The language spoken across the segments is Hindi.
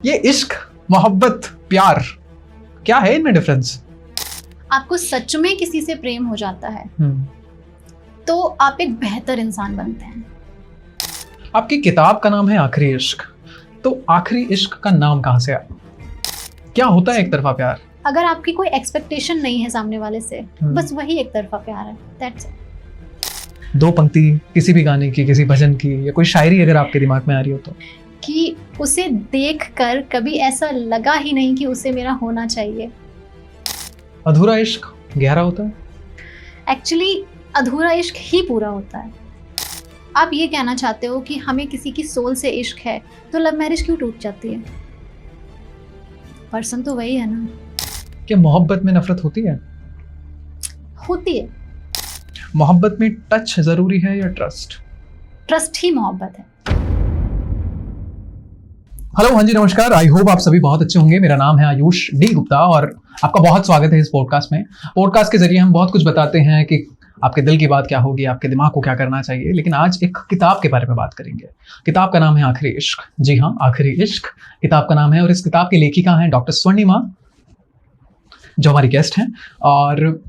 ये इश्क, मोहब्बत, प्यार, क्या है इनमें डिफरेंस? आपको सच में किसी से प्रेम हो जाता है तो आप एक बेहतर इंसान बनते हैं। आपकी किताब का नाम है आखिरी इश्क, तो आखिरी इश्क का नाम कहाँ से आया? क्या होता है एक तरफा प्यार? अगर आपकी कोई एक्सपेक्टेशन नहीं है सामने वाले से, बस वही एक तरफा प्यार है। That's it. दो पंक्ति किसी भी गाने की, किसी भजन की या कोई शायरी अगर आपके दिमाग में आ रही हो तो? कि उसे देखकर कभी ऐसा लगा ही नहीं कि उसे मेरा होना चाहिए। अधूरा इश्क गहरा होता है? एक्चुअली अधूरा इश्क ही पूरा होता है। आप ये कहना चाहते हो कि हमें किसी की सोल से इश्क है तो लव मैरिज क्यों टूट जाती है? पर्सन तो वही है ना। क्या मोहब्बत में नफरत होती है? होती है। मोहब्बत में टच जरूरी है या ट्रस्ट? ट्रस्ट ही मोहब्बत है। हेलो, हाँ जी, नमस्कार। आई होप आप सभी बहुत अच्छे होंगे। मेरा नाम है आयुष डी गुप्ता और आपका बहुत स्वागत है इस पॉडकास्ट में। पॉडकास्ट के जरिए हम बहुत कुछ बताते हैं कि आपके दिल की बात क्या होगी, आपके दिमाग को क्या करना चाहिए। लेकिन आज एक किताब के बारे में बात करेंगे। किताब का नाम है आखिरी इश्क। जी हाँ, आखिरी इश्क किताब का नाम है और इस किताब की लेखिका हैं डॉक्टर स्वर्णिमा, जो हमारी गेस्ट हैं। और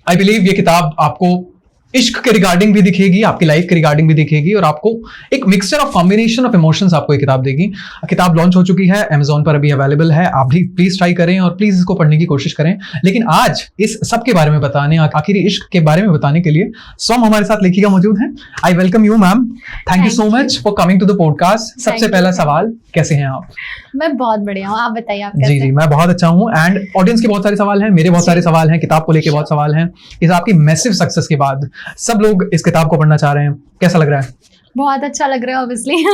आई बिलीव ये किताब आपको इश्क के रिगार्डिंग भी दिखेगी, आपकी लाइफ के रिगार्डिंग भी दिखेगी और आपको एक mixture of combination of emotions आपको ये किताब देगी। किताब लॉन्च हो चुकी है, अमेजोन पर अभी अवेलेबल है। आप भी प्लीज ट्राई करें और प्लीज इसको पढ़ने की कोशिश करें। लेकिन आज इस सब के बारे में बताने, आखिरी इश्क के बारे में बताने के लिए स्वयं हमारे साथ लेखिका मौजूद हैं। I welcome you ma'am. Thank you so much for coming to the podcast. सबसे पहला सवाल, कैसे हैं आप? मैं बहुत बढ़िया हूँ, आप बताइए आप कैसे? जी, मैं बहुत अच्छा हूँ। एंड ऑडियंस के बहुत सारे सवाल हैं, मेरे बहुत सारे सवाल हैं, किताब को लेके बहुत सवाल हैं। इस आपकी मैसिव सक्सेस के बाद सब लोग इस किताब को पढ़ना चाह रहे हैं। कैसा लग रहा है? बहुत अच्छा लग रहा है ऑब्वियसली।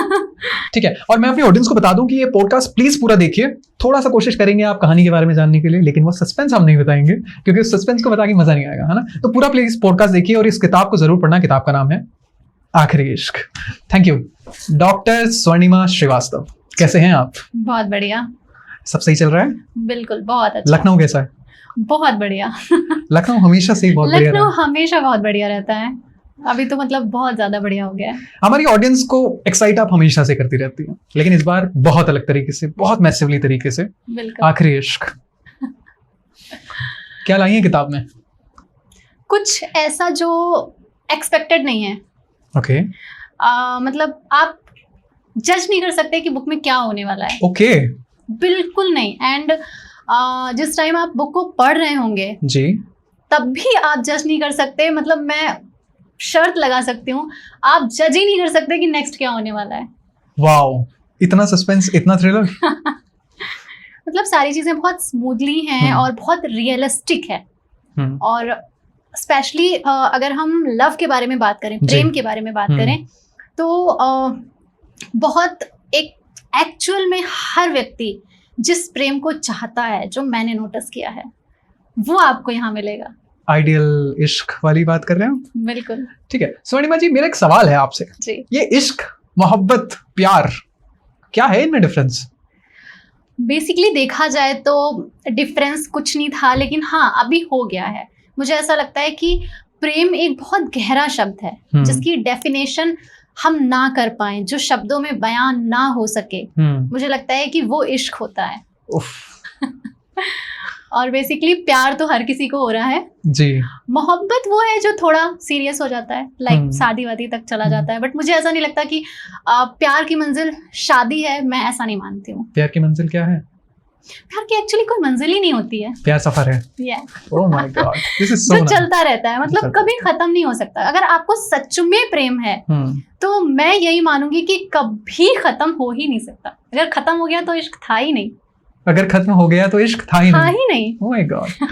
ठीक है, और मैं अपनी ऑडियंस को बता दूं कि ये पॉडकास्ट प्लीज पूरा देखिए। थोड़ा सा कोशिश करेंगे आप कहानी के बारे में जानने के लिए, लेकिन वो सस्पेंस हम नहीं बताएंगे क्योंकि उस सस्पेंस को बता के मजा नहीं आएगा, है ना। तो पूरा प्लीज पॉडकास्ट देखिए और इस किताब को जरूर पढ़ना। किताब का नाम है आखिरी Ishq. Thank you doctor Swarnima Shrivastava. कैसे हैं आप? बहुत बढ़िया। सब सही चल रहा है? बिल्कुल, बहुत अच्छा। लखनऊ कैसा है? बहुत बढ़िया। लखनऊ हमेशा से ही बहुत बढ़िया लखनऊ हमेशा बहुत बढ़िया रहता है। अभी तो मतलब बहुत ज्यादा बढ़िया हो गया है। हमारी ऑडियंस को एक्साइट आप हमेशा से करती रहती है, लेकिन इस बार बहुत अलग तरीके से, बहुत मैसिवली तरीके से। बिल्कुल। आखिरी इश्क क्या लाई है किताब में? कुछ ऐसा जो एक्सपेक्टेड नहीं है। ओके। मतलब आप जज नहीं कर सकते कि बुक में क्या होने वाला है। ओके। बिल्कुल नहीं। एंड जिस टाइम आप बुक को पढ़ रहे होंगे जी, तब भी आप जज नहीं कर सकते। मतलब मैं शर्त लगा सकती हूँ, आप जज ही नहीं कर सकते कि नेक्स्ट क्या होने वाला है। वाओ, इतना सस्पेंस, इतना थ्रिलर। मतलब सारी चीजें बहुत स्मूथली हैं और बहुत रियलिस्टिक है। और स्पेशली अगर हम लव के बारे में बात करें, प्रेम के बारे में बात करें, तो बहुत एक एक्चुअल में हर व्यक्ति जिस प्रेम को चाहता है, जो मैंने नोटिस किया है, वो आपको यहाँ मिलेगा। आइडियल इश्क वाली बात कर रहे हैं? बिल्कुल। ठीक है स्वर्णिमा जी, मेरा एक सवाल है आपसे जी। ये इश्क, मोहब्बत, प्यार, क्या है इनमें डिफरेंस? बेसिकली देखा जाए तो डिफरेंस कुछ नहीं था, लेकिन हाँ अभी हो गया है। मुझे ऐसा लगता है कि प्रेम एक बहुत गहरा शब्द है जिसकी डेफिनेशन हम ना कर पाए, जो शब्दों में बयान ना हो सके। मुझे लगता है कि वो इश्क होता है। और बेसिकली प्यार तो हर किसी को हो रहा है जी। मोहब्बत वो है जो थोड़ा सीरियस हो जाता है, लाइक शादी वादी तक चला जाता है। बट मुझे ऐसा नहीं लगता कि प्यार की मंजिल शादी है। मैं ऐसा नहीं मानती हूँ। प्यार की मंजिल क्या है? प्यार की एक्चुअली कोई मंजिल ही नहीं होती है। प्यार सफर है। Oh my God, this is so चलता रहता है। मतलब कभी खत्म नहीं हो सकता। अगर आपको सच में प्रेम है तो मैं यही मानूंगी कि कभी खत्म हो ही नहीं सकता। अगर खत्म हो गया तो इश्क था ही नहीं। अगर खत्म हो गया तो इश्क था ही नहीं। Oh my God.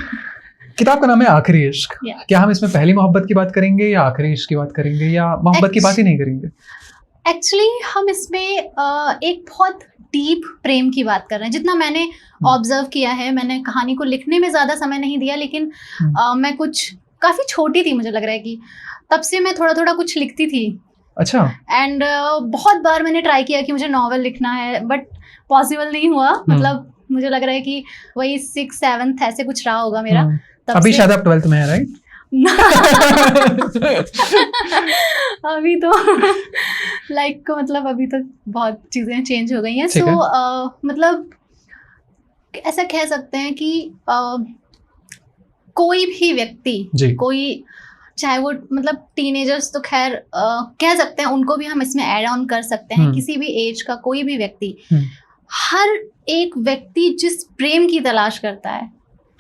किताब का नाम है आखिरी इश्क। क्या हम इसमें पहली मोहब्बत की बात करेंगे या आखिरी इश्क की बात करेंगे या मोहब्बत की बात ही नहीं करेंगे? एक्चुअली हम इसमें एक बहुत डीप प्रेम की बात कर रहे हैं। जितना मैंने ऑब्जर्व किया है, मैंने कहानी को लिखने में ज़्यादा समय नहीं दिया, लेकिन मैं कुछ काफ़ी छोटी थी, मुझे लग रहा है कि तब से मैं थोड़ा थोड़ा कुछ लिखती थी। अच्छा। एंड बहुत बार मैंने ट्राई किया कि मुझे नॉवल लिखना है, बट पॉसिबल नहीं हुआ। मतलब मुझे लग रहा है कि वही 6th 7th ऐसे कुछ रहा होगा मेरा। अभी शायद आप 12th में है, राइट? अभी तो लाइक मतलब अभी तो बहुत चीजें चेंज हो गई हैं। ठीक है। मतलब ऐसा कह सकते हैं कि कोई भी व्यक्ति, जी। कोई चाहे वो मतलब टीनेजर्स तो खैर कह सकते हैं, उनको भी हम इसमें ऐड ऑन कर सकते हैं, किसी भी एज का कोई भी व्यक्ति, हर एक व्यक्ति जिस प्रेम की तलाश करता है,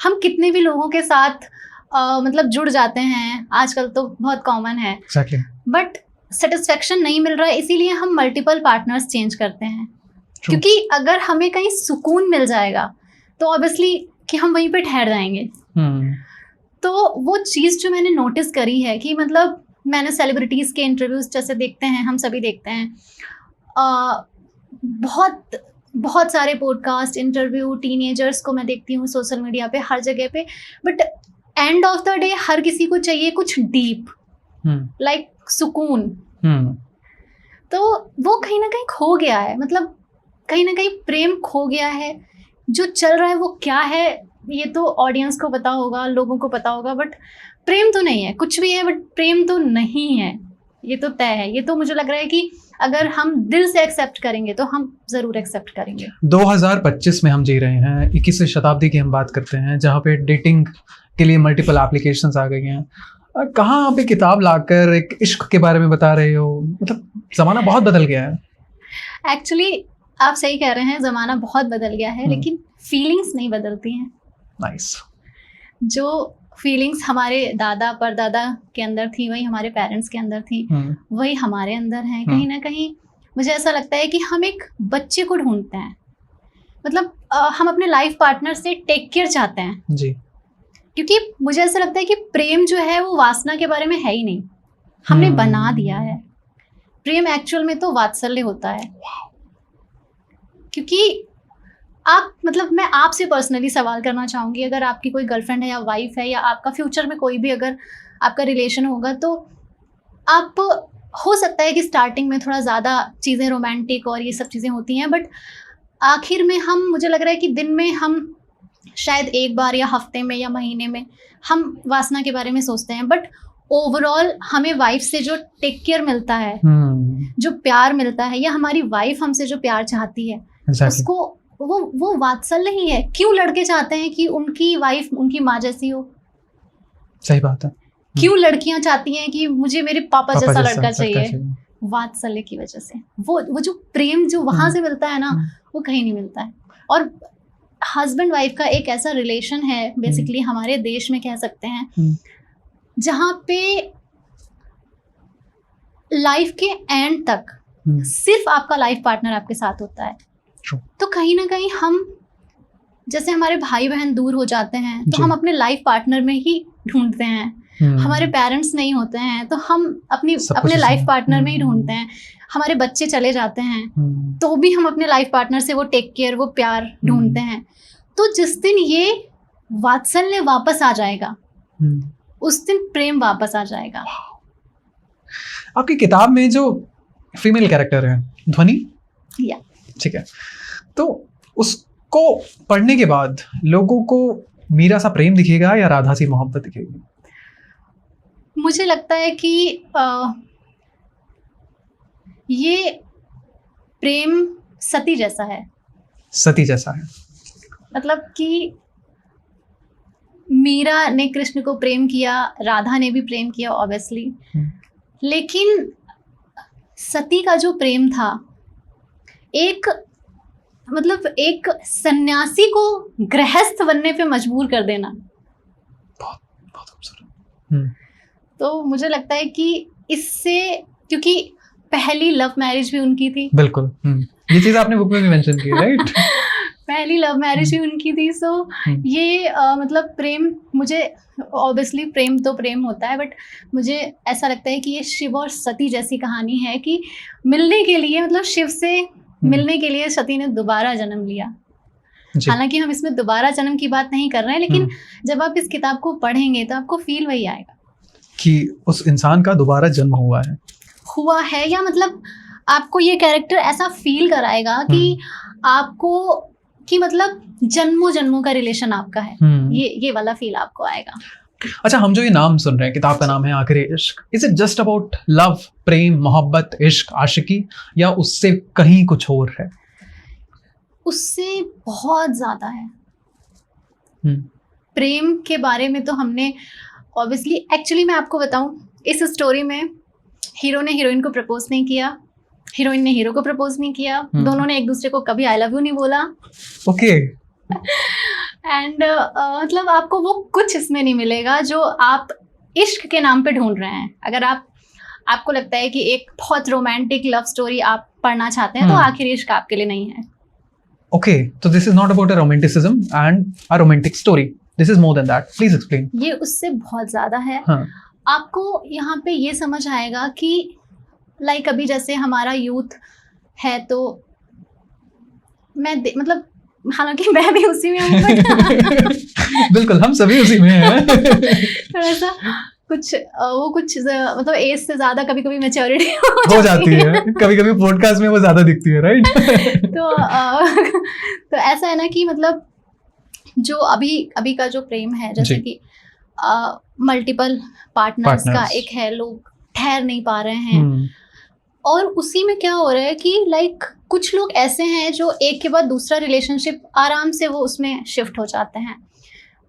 हम कितने भी लोगों के साथ मतलब जुड़ जाते हैं, आजकल तो बहुत कॉमन है, exactly. बट सेटिस्फेक्शन नहीं मिल रहा है, इसीलिए हम मल्टीपल पार्टनर्स चेंज करते हैं। True. क्योंकि अगर हमें कहीं सुकून मिल जाएगा तो ऑब्वियसली कि हम वहीं पे ठहर जाएंगे। तो वो चीज़ जो मैंने नोटिस करी है कि मतलब मैंने सेलिब्रिटीज़ के इंटरव्यूज जैसे देखते हैं, हम सभी देखते हैं, बहुत बहुत सारे पॉडकास्ट इंटरव्यू टीनेजर्स को मैं देखती हूँ सोशल मीडिया पे, हर जगह पे, but end of the day हर किसी को चाहिए कुछ डीप, लाइक सुकून। तो वो कहीं ना कहीं खो गया है, मतलब कहीं ना कहीं प्रेम खो गया है। जो चल रहा है वो क्या है ये तो ऑडियंस को पता होगा, लोगों को पता होगा, बट प्रेम तो नहीं है, कुछ भी है बट प्रेम तो नहीं है, ये तो तय है। ये तो मुझे लग रहा है कि अगर हम दिल से एक्सेप्ट करेंगे तो हम ज़रूर एक्सेप्ट करेंगे। 2025 में हम जी रहे हैं, 21वीं शताब्दी की हम बात करते हैं, जहाँ पे डेटिंग के लिए मल्टीपल एप्लीकेशंस आ गई हैं। कहाँ आप एक किताब लाकर एक इश्क के बारे में बता रहे हो? मतलब ज़माना बहुत बदल गया है। एक्चुअली आप सही कह रहे हैं, ज़माना बहुत बदल गया है, लेकिन फीलिंग्स नहीं बदलती हैं। नाइस। जो फीलिंग्स हमारे दादा परदादा के अंदर थी, वही हमारे पेरेंट्स के अंदर थी, वही हमारे अंदर है। कहीं ना कहीं मुझे ऐसा लगता है कि हम एक बच्चे को ढूंढते हैं, मतलब हम अपने लाइफ पार्टनर से टेक केयर चाहते हैं जी। क्योंकि मुझे ऐसा लगता है कि प्रेम जो है वो वासना के बारे में है ही नहीं, हमने बना दिया है। प्रेम एक्चुअल में तो वात्सल्य होता है। क्योंकि आप मतलब मैं आपसे पर्सनली सवाल करना चाहूँगी, अगर आपकी कोई गर्लफ्रेंड है या वाइफ है, या आपका फ्यूचर में कोई भी अगर आपका रिलेशन होगा, तो आप हो सकता है कि स्टार्टिंग में थोड़ा ज़्यादा चीज़ें रोमांटिक और ये सब चीज़ें होती हैं, बट आखिर में हम, मुझे लग रहा है कि दिन में हम शायद एक बार या हफ्ते में या महीने में हम वासना के बारे में सोचते हैं, बट ओवरऑल हमें वाइफ से जो टेक केयर मिलता है, जो प्यार मिलता है, या हमारी वाइफ हमसे जो प्यार चाहती है, उसको वो वात्सल्य ही है। क्यों लड़के चाहते हैं कि उनकी वाइफ उनकी माँ जैसी हो? सही बात है। क्यों लड़कियां चाहती हैं कि मुझे मेरे पापा जैसा लड़का चाहिए? वात्सल्य की वजह से। वो जो प्रेम जो वहां से मिलता है ना, वो कहीं नहीं मिलता है। और हस्बैंड वाइफ का एक ऐसा रिलेशन है बेसिकली हमारे देश में, कह सकते हैं, जहाँ पे लाइफ के एंड तक सिर्फ आपका लाइफ पार्टनर आपके साथ होता है। तो कहीं ना कहीं हम, जैसे हमारे भाई बहन दूर हो जाते हैं तो हम अपने लाइफ पार्टनर में ही ढूंढते हैं। हमारे पेरेंट्स नहीं होते हैं तो हम अपने लाइफ पार्टनर में ही ढूंढते हैं। हमारे बच्चे चले जाते हैं तो भी हम अपने लाइफ पार्टनर से वो टेक केयर, वो प्यार ढूंढते हैं। तो जिस दिन ये वात्सल्य वापस आ जाएगा, उस दिन प्रेम वापस आ जाएगा। आपकी किताब में जो फीमेल कैरेक्टर है ध्वनि, ठीक है, तो उसको पढ़ने के बाद लोगों को मीरा सा प्रेम दिखेगा या राधा सी मोहब्बत दिखेगी? मुझे लगता है कि ये प्रेम सती जैसा है। सती जैसा है मतलब कि मीरा ने कृष्ण को प्रेम किया, राधा ने भी प्रेम किया ऑब्वियसली, लेकिन सती का जो प्रेम था, एक मतलब एक सन्यासी को गृहस्थ बनने पे मजबूर कर देना। बहुत बहुत खूबसूरत। तो मुझे लगता है कि इससे, क्योंकि पहली लव मैरिज भी उनकी थी। बिल्कुल, ये चीज आपने बुक में भी मेंशन की, राइट? पहली लव मैरिज भी उनकी थी। सो ये मतलब प्रेम, मुझे ऑब्वियसली प्रेम तो प्रेम होता है, बट मुझे ऐसा लगता है कि ये शिव और सती जैसी कहानी है कि मिलने के लिए, मतलब शिव से मिलने के लिए सती ने दोबारा जन्म लिया। हालांकि हम इसमें दोबारा जन्म की बात नहीं कर रहे हैं, लेकिन जब आप इस किताब को पढ़ेंगे तो आपको फील वही आएगा कि उस इंसान का दोबारा जन्म हुआ है, या मतलब आपको ये कैरेक्टर ऐसा फील कराएगा कि आपको, कि मतलब जन्मों जन्मों का रिलेशन आपका है। ये वाला फील आपको आएगा। अच्छा, हम जो ये नाम सुन रहे हैं, किताब का नाम है आखिरी इश्क, is it just about love, प्रेम, मोहब्बत, इश्क, आशिकी, या उससे कहीं कुछ और है? उससे बहुत ज्यादा है। हम्म, प्रेम के बारे में तो हमने ऑब्वियसली, एक्चुअली मैं आपको बताऊं, इस स्टोरी में हीरो ने हीरोइन को प्रपोज नहीं किया, हीरोइन ने हीरो को प्रपोज नहीं किया, दोनों ने एक दूसरे को कभी आई लव यू नहीं बोला। ओके। एंड मतलब आपको वो कुछ इसमें नहीं मिलेगा जो आप इश्क के नाम पे ढूंढ रहे हैं। अगर आपको लगता है कि एक बहुत रोमांटिक लव स्टोरी आप पढ़ना चाहते हैं तो आखिरी इश्क आपके लिए नहीं है। ओके, तो this is not about a romanticism and a romantic story, this is more than that, please explain. ये उससे बहुत ज्यादा है। हाँ. आपको यहाँ पे ये समझ आएगा कि लाइक अभी जैसे हमारा यूथ है, तो मतलब हालांकि मैं भी उसी में हूँ बिल्कुल, हम सभी उसी में हैं। थोड़ा सा कुछ मतलब एज से ज्यादा कभी कभी मैच्योरिटी हो जाती है, कभी कभी पॉडकास्ट में वो ज्यादा दिखती है, राइट? तो ऐसा है ना कि मतलब जो अभी का जो प्रेम है, जैसे कि मल्टीपल पार्टनर्स का एक है, लोग ठहर नहीं पा रहे हैं। और उसी में क्या हो रहा है कि लाइक कुछ लोग ऐसे हैं जो एक के बाद दूसरा रिलेशनशिप आराम से वो उसमें शिफ्ट हो जाते हैं,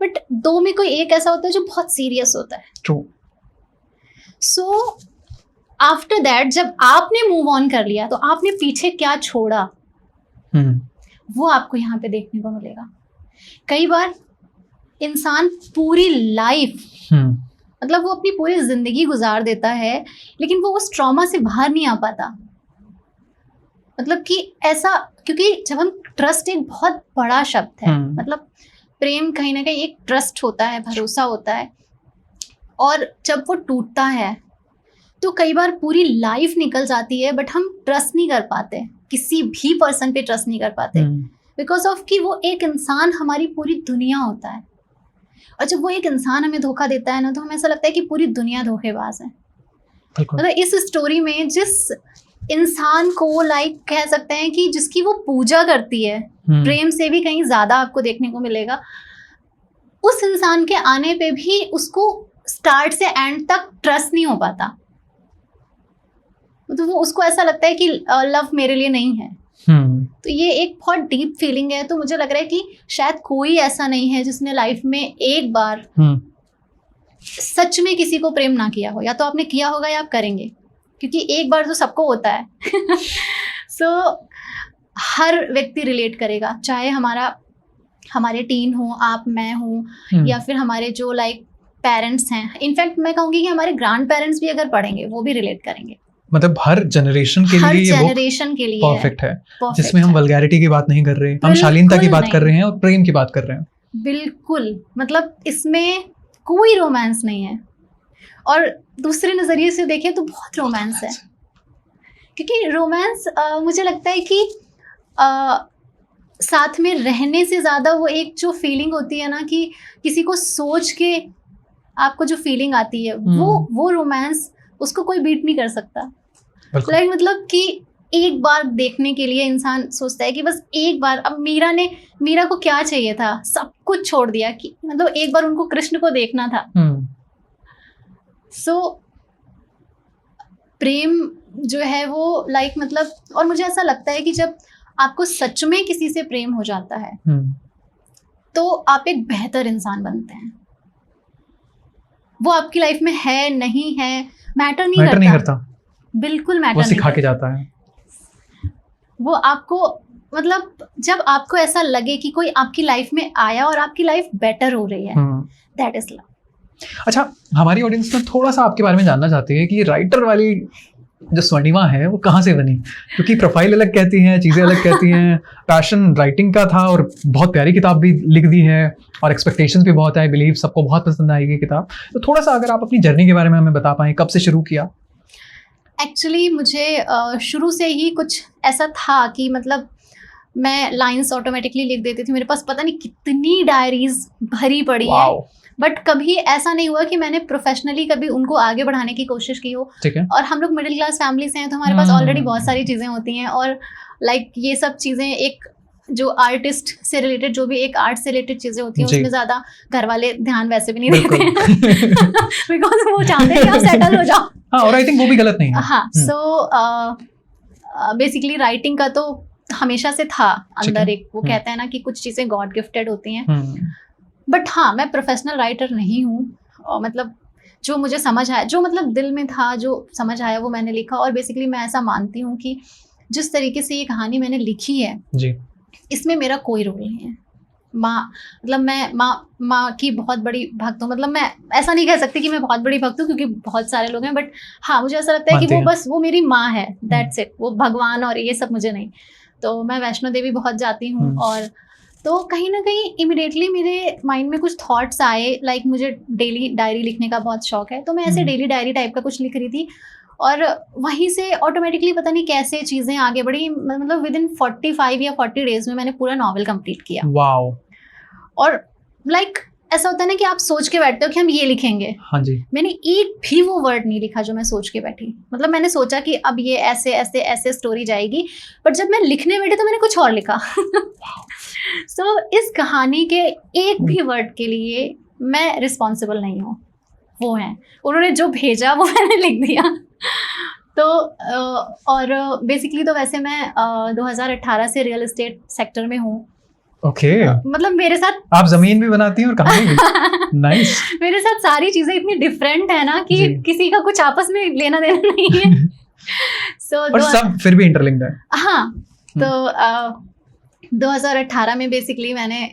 बट दो में कोई एक ऐसा होता है जो बहुत सीरियस होता है। ट्रू। सो आफ्टर दैट जब आपने मूव ऑन कर लिया तो आपने पीछे क्या छोड़ा, वो आपको यहाँ पे देखने को मिलेगा। कई बार इंसान पूरी लाइफ मतलब वो अपनी पूरी जिंदगी गुजार देता है, लेकिन वो उस ट्रॉमा से बाहर नहीं आ पाता। मतलब कि ऐसा, क्योंकि जब हम ट्रस्ट एक बहुत बड़ा शब्द है, मतलब प्रेम कहीं ना कहीं एक ट्रस्ट होता है, भरोसा होता है, और जब वो टूटता है तो कई बार पूरी लाइफ निकल जाती है, बट हम ट्रस्ट नहीं कर पाते, किसी भी पर्सन पे ट्रस्ट नहीं कर पाते, बिकॉज ऑफ कि वो एक इंसान हमारी पूरी दुनिया होता है। और जब वो एक इंसान हमें धोखा देता है ना, तो हमें ऐसा लगता है कि पूरी दुनिया धोखेबाज है। मतलब इस स्टोरी में जिस इंसान को लाइक कह सकते हैं कि जिसकी वो पूजा करती है, प्रेम से भी कहीं ज्यादा आपको देखने को मिलेगा, उस इंसान के आने पे भी उसको स्टार्ट से एंड तक ट्रस्ट नहीं हो पाता। मतलब वो उसको ऐसा लगता है कि लव मेरे लिए नहीं है। तो ये एक बहुत डीप फीलिंग है। तो मुझे लग रहा है कि शायद कोई ऐसा नहीं है जिसने लाइफ में एक बार सच में किसी को प्रेम ना किया हो। या तो आपने किया होगा या आप करेंगे, क्योंकि एक बार तो सबको होता है। सो हर व्यक्ति रिलेट करेगा, चाहे हमारे टीन हो, आप, मैं हूँ, या फिर हमारे जो लाइक पेरेंट्स हैं। इनफैक्ट मैं कहूँगी कि हमारे ग्रैंड पेरेंट्स भी अगर पढ़ेंगे वो भी रिलेट करेंगे। मतलब हर जनरेशन के लिए ये बुक परफेक्ट है, जिसमें हम वल्गैरिटी की बात नहीं कर रहे, हम शालीनता की बात कर रहे हैं और प्रेम की बात कर रहे हैं। बिल्कुल, मतलब इसमें कोई रोमांस नहीं है। और दूसरे नजरिए से देखें तो बहुत रोमांस है, क्योंकि रोमांस मुझे लगता है कि साथ में रहने से ज्यादा वो एक जो फीलिंग होती है ना, कि किसी को सोच के आपको जो फीलिंग आती है, वो रोमांस उसको कोई बीट नहीं कर सकता। लाइक मतलब कि एक बार देखने के लिए इंसान सोचता है कि बस एक बार। अब मीरा को क्या चाहिए था, सब कुछ छोड़ दिया, कि मतलब एक बार उनको कृष्ण को देखना था। सो प्रेम जो है वो लाइक मतलब, और मुझे ऐसा लगता है कि जब आपको सच में किसी से प्रेम हो जाता है तो आप एक बेहतर इंसान बनते हैं। वो आपकी लाइफ में है नहीं है मैटर नहीं करता। बिल्कुल मैटर नहीं, वो सिखा के जाता है। वो आपको मतलब जब आपको ऐसा लगे कि कोई आपकी लाइफ में आया और आपकी लाइफ बेटर हो रही है, दैट इज लव। अच्छा, हमारी ऑडियंस में थोड़ा सा आपके बारे में जानना चाहती है कि राइटर वाली जो स्वर्णिमा है वो कहाँ से बनी, क्योंकि प्रोफाइल अलग कहती हैं, चीज़ें अलग कहती हैं। पैशन राइटिंग का था और बहुत प्यारी किताब भी लिख दी है और एक्सपेक्टेशंस भी बहुत है। आई बिलीव सबको बहुत पसंद आएगी किताब। तो थोड़ा सा अगर आप अपनी जर्नी के बारे में हमें बता पाएं, कब से शुरू किया? एक्चुअली मुझे शुरू से ही कुछ ऐसा था कि मतलब मैं लाइंस ऑटोमेटिकली लिख देती थी। मेरे पास पता नहीं कितनी डायरीज भरी पड़ी है, बट कभी ऐसा नहीं हुआ कि मैंने प्रोफेशनली कभी उनको आगे बढ़ाने की कोशिश की हो। और हम लोग मिडिल क्लास फैमिली से हैं, तो हमारे पास ऑलरेडी बहुत सारी चीज़ें होती हैं, और लाइक ये सब चीज़ें एक जो आर्टिस्ट से रिलेटेड, जो भी एक आर्ट से रिलेटेड चीजें होती हैं जी। उसमें ज्यादा घर वाले ध्यान वैसे भी नहीं बिल्कुल। देते बिकॉज वो चाहते हैं कि आप सेटल हो जाओ। हाँ, और आई थिंक वो भी गलत नहीं है। हाँ, सो बेसिकली राइटिंग का तो हमेशा से था ठीक अंदर है। एक, वो कहते हैं ना कि कुछ चीजें गॉड गिफ्टेड होती हैं, हम्म, बट हाँ मैं प्रोफेशनल राइटर नहीं हूँ। और मतलब जो मुझे समझ आया, जो मतलब दिल में था, जो समझ आया वो मैंने लिखा। और बेसिकली मैं ऐसा मानती हूँ कि जिस तरीके से ये कहानी मैंने लिखी है जी। इसमें मेरा कोई रोल नहीं है। माँ, मतलब मैं माँ की बहुत बड़ी भक्त हूँ। मतलब मैं ऐसा नहीं कह सकती कि मैं बहुत बड़ी भक्त हूँ क्योंकि बहुत सारे लोग हैं, बट हाँ मुझे ऐसा लगता है कि मानते वो हैं। बस वो मेरी माँ है, दैट्स इट। वो भगवान और ये सब मुझे नहीं। तो मैं वैष्णो देवी बहुत जाती हूँ, और तो कहीं ना कहीं इमिडिएटली मेरे माइंड में कुछ थॉट्स आए, लाइक मुझे डेली डायरी लिखने का बहुत शौक है, तो मैं ऐसे डेली डायरी टाइप का कुछ लिख रही थी, और वहीं से ऑटोमेटिकली पता नहीं कैसे चीज़ें आगे बढ़ी। मतलब विद इन 45 या 40 डेज में मैंने पूरा नॉवल कंप्लीट किया। वाओ। और लाइक ऐसा होता है ना कि आप सोच के बैठते हो कि हम ये लिखेंगे, हाँ जी। मैंने एक भी वो वर्ड नहीं लिखा जो मैं सोच के बैठी। मतलब मैंने सोचा कि अब ये ऐसे ऐसे ऐसे स्टोरी जाएगी, बट जब मैं लिखने बैठी तो मैंने कुछ और लिखा सो इस कहानी के एक भी वर्ड के लिए मैं रिस्पॉन्सिबल नहीं हूँ, वो हैं उन्होंने जो भेजा वो मैंने लिख दिया। तो और बेसिकली तो वैसे मैं 2018 से रियल एस्टेट सेक्टर में हूँ। ओके। मतलब मेरे साथ आप जमीन भी बनाती हैं और कहानी भी। नाइस। मेरे साथ सारी चीजें इतनी डिफरेंट है ना कि जी। किसी का कुछ आपस में लेना देना नहीं है। सो और सब फिर भी इंटरलिंक्ड है। हाँ, तो 2018 में बेसिकली मैंने